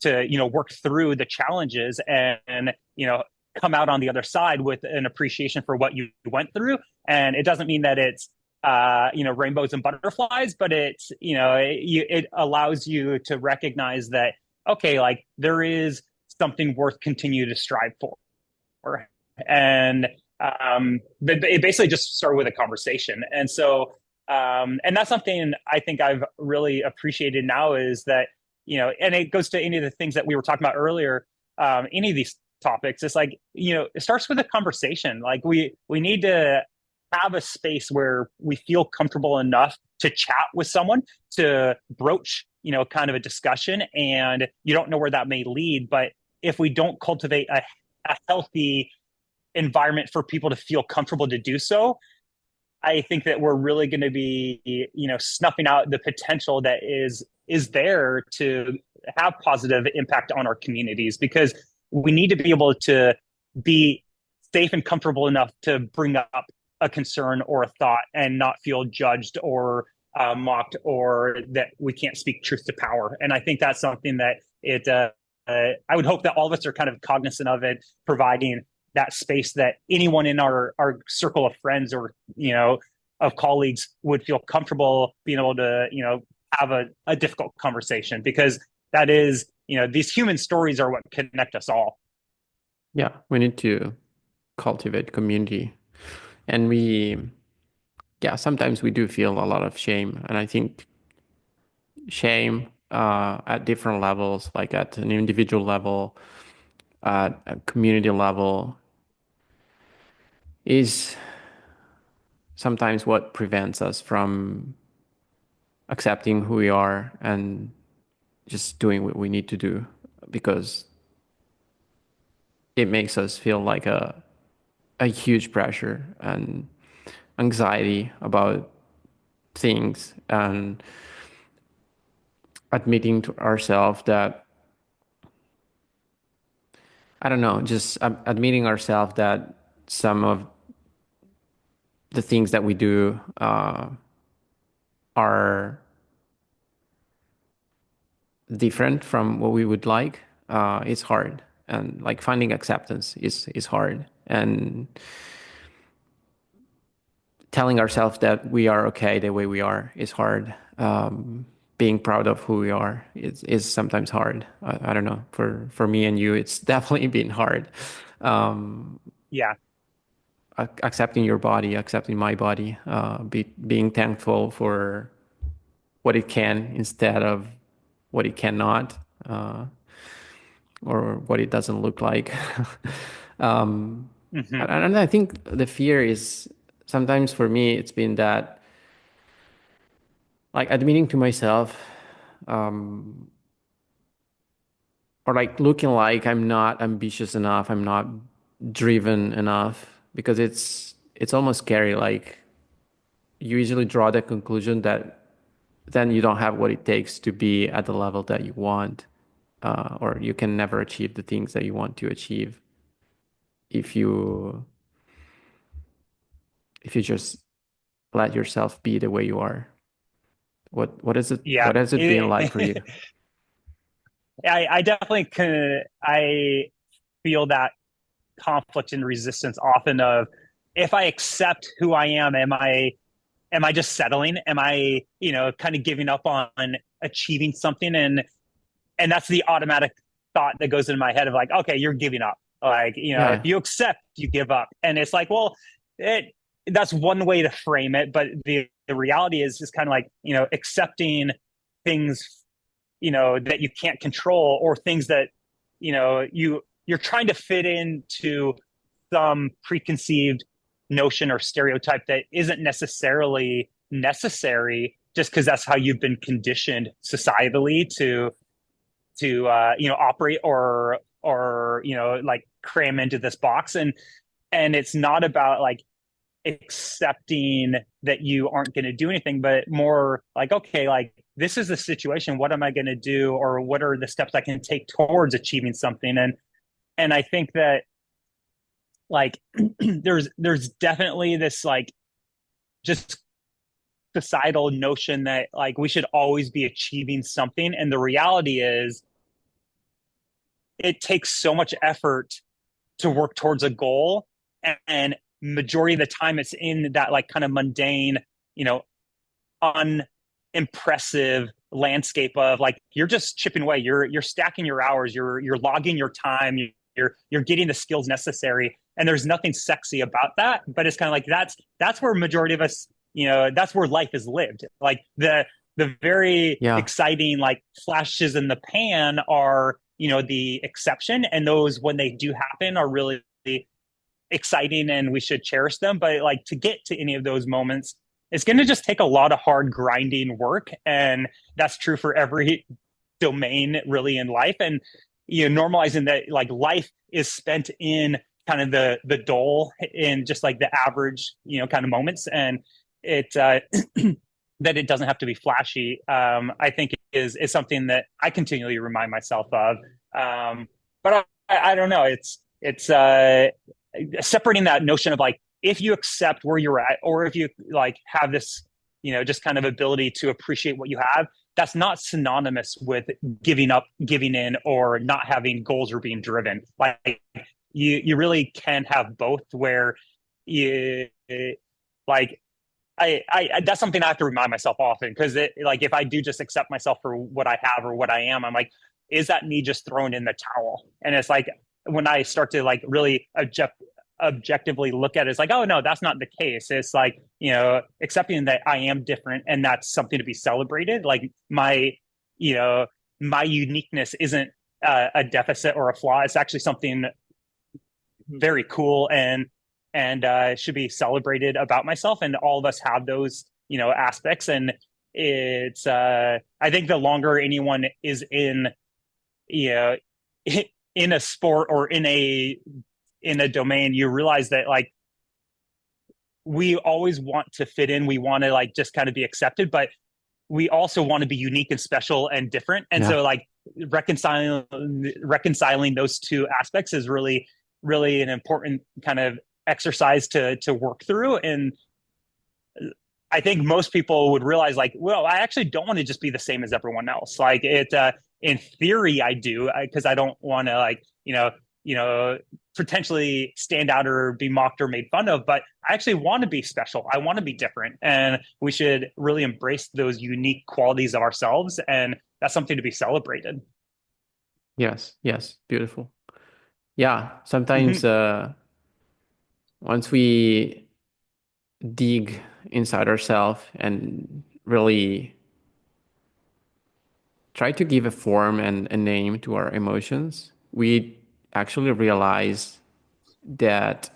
work through the challenges and come out on the other side with an appreciation for what you went through. And it doesn't mean that it's rainbows and butterflies, but it allows you to recognize that, okay, like there is something worth continue to strive for. And but it basically just started with a conversation. And so and that's something I think I've really appreciated now is that, and it goes to any of the things that we were talking about earlier, any of these topics, it's like, it starts with a conversation. Like we need to have a space where we feel comfortable enough to chat with someone, to broach, kind of a discussion. And you don't know where that may lead, but if we don't cultivate a healthy environment for people to feel comfortable to do so, I think that we're really going to be, snuffing out the potential that is there to have positive impact on our communities, because we need to be able to be safe and comfortable enough to bring up a concern or a thought and not feel judged or mocked, or that we can't speak truth to power. And I think that's something that I would hope that all of us are kind of cognizant of it, providing that space that anyone in our circle of friends or, of colleagues would feel comfortable being able to, have a difficult conversation, because that is, these human stories are what connect us all. Yeah, we need to cultivate community. And yeah, sometimes we do feel a lot of shame. And I think shame at different levels, like at an individual level, at a community level, is sometimes what prevents us from accepting who we are and just doing what we need to do, because it makes us feel like a huge pressure and anxiety about things, and admitting to ourselves that, I don't know, just admitting ourselves that some of the things that we do are different from what we would like. It's hard, and like finding acceptance is hard, and telling ourselves that we are okay the way we are is hard. Being proud of who we are is sometimes hard. I don't know. For me and you, it's definitely been hard. Um, Yeah. Accepting your body, accepting my body, being thankful for what it can instead of what it cannot, or what it doesn't look like. um, Mm-hmm. and I think the fear is sometimes for me, it's been that, like admitting to myself, um, or like looking like I'm not ambitious enough, I'm not driven enough, because it's almost scary. Like you easily draw the conclusion that then you don't have what it takes to be at the level that you want, or you can never achieve the things that you want to achieve if you just let yourself be the way you are. What is it? Yeah. What has it been like for you? I definitely can. I feel that conflict and resistance often of, if I accept who I am I just settling? Am I, kind of giving up on achieving something? And that's the automatic thought that goes into my head of like, okay, you're giving up. Like, if Yeah, you accept, you give up. And it's like, well, that's one way to frame it. But the reality is just kind of like, accepting things, that you can't control, or things that, you're trying to fit into some preconceived notion or stereotype that isn't necessarily necessary, just because that's how you've been conditioned societally to operate, or like cram into this box. And it's not about like accepting that you aren't going to do anything, but more like, okay, like this is the situation, what am I going to do, or what are the steps I can take towards achieving something? And I think that, like, there's definitely this like just societal notion that like we should always be achieving something, and the reality is it takes so much effort to work towards a goal, and majority of the time it's in that like kind of mundane, you know, unimpressive landscape of like you're just chipping away, you're stacking your hours, you're logging your time, you're getting the skills necessary, and there's nothing sexy about that, but it's kind of like that's where majority of us, that's where life is lived. Like the very Yeah. exciting like flashes in the pan are, the exception, and those when they do happen are really exciting and we should cherish them. But like to get to any of those moments, it's going to just take a lot of hard grinding work. And that's true for every domain really in life. And, normalizing that like life is spent in kind of the dole in just like the average, kind of moments. And it, that it doesn't have to be flashy, I think is something that I continually remind myself of. But I don't know. It's separating that notion of like if you accept where you're at, or if you like have this, just kind of ability to appreciate what you have, that's not synonymous with giving up, giving in, or not having goals or being driven. Like you really can have both, where you like that's something I have to remind myself often, because like if I do just accept myself for what I have or what I am, I'm like, is that me just throwing in the towel? And it's like when I start to like really objectively look at it, it's like, oh no, that's not the case. It's like, accepting that I am different and that's something to be celebrated. Like you know, my uniqueness isn't a deficit or a flaw. It's actually something very cool and should be celebrated about myself. And all of us have those, aspects. And it's I think the longer anyone is in, you know, in a sport or in a domain, you realize that like we always want to fit in. We want to like just kind of be accepted, but we also want to be unique and special and different. And Yeah. so like reconciling those two aspects is really, really an important kind of exercise to work through. And I think most people would realize like, well, I actually don't want to just be the same as everyone else. Like in theory, I do, because I don't want to like, potentially stand out or be mocked or made fun of, but I actually want to be special. I want to be different. And we should really embrace those unique qualities of ourselves. And that's something to be celebrated. Yes. Yes. Beautiful. Yeah. Mm-hmm. Sometimes once we dig inside ourselves and really try to give a form and a name to our emotions, we actually realize that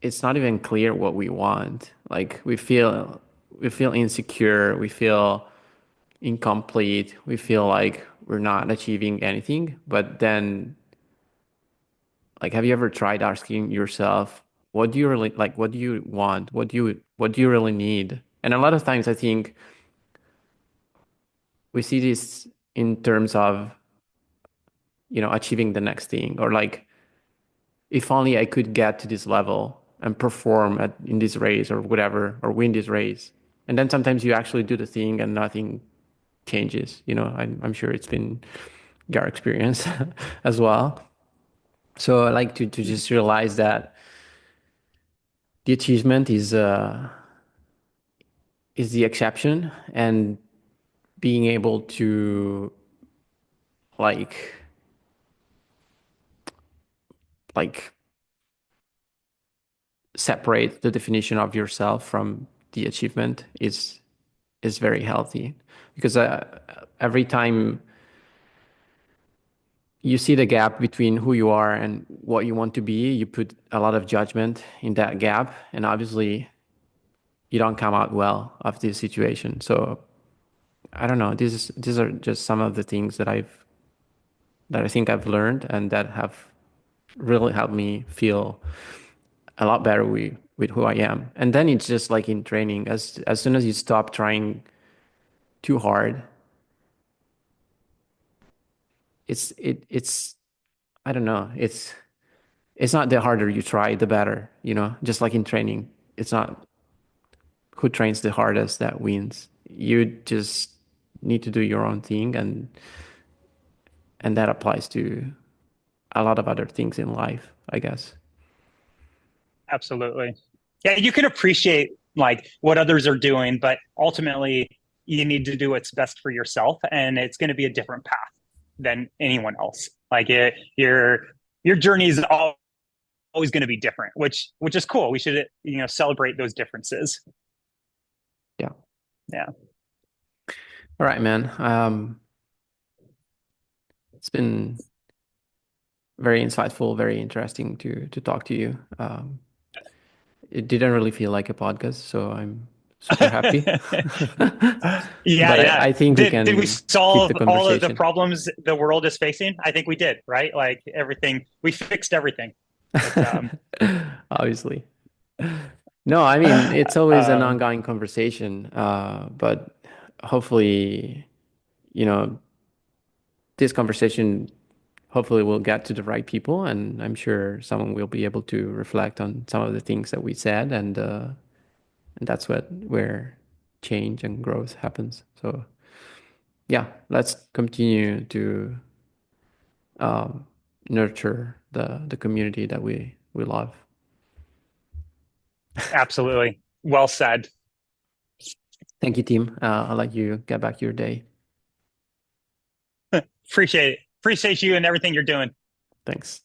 it's not even clear what we want. Like we feel insecure, we feel incomplete, we feel like we're not achieving anything. But then like have you ever tried asking yourself, what do you really like, what do you want? What do you really need? And a lot of times I think we see this in terms of, achieving the next thing, or like if only I could get to this level and perform in this race or whatever, or win this race. And then sometimes you actually do the thing and nothing changes. I'm sure it's been your experience as well. So I like to just realize that the achievement is the exception, and being able to like like separate the definition of yourself from the achievement is very healthy, because every time you see the gap between who you are and what you want to be, you put a lot of judgment in that gap, and obviously you don't come out well of this situation. So I don't know. These are just some of the things that I think I've learned and that have really helped me feel a lot better with who I am. And then it's just like in training, as soon as you stop trying too hard, it's I don't know. It's not the harder you try, the better, just like in training. It's not who trains the hardest that wins. You just need to do your own thing, and and that applies to a lot of other things in life, I guess. Absolutely. Yeah, you can appreciate like what others are doing, but ultimately you need to do what's best for yourself, and it's going to be a different path than anyone else. Like your journey is always going to be different, which is cool. We should celebrate those differences. Yeah. Yeah, All right, man. It's been very insightful, very interesting to talk to you. It didn't really feel like a podcast, so I'm super happy. yeah, But yeah. I think we Did we can keep solve the all of the conversation. problems the world is facing? I think we did, right? Like everything, we fixed everything. But Obviously. No, I mean, it's always an um, ongoing conversation, but hopefully, you know, this conversation hopefully will get to the right people, and I'm sure someone will be able to reflect on some of the things that we said, and that's where change and growth happens. So yeah, let's continue to um, nurture the community that we love. absolutely. Well said. Thank you, team. I'll let you get back to your day. Appreciate it. Appreciate you and everything you're doing. Thanks.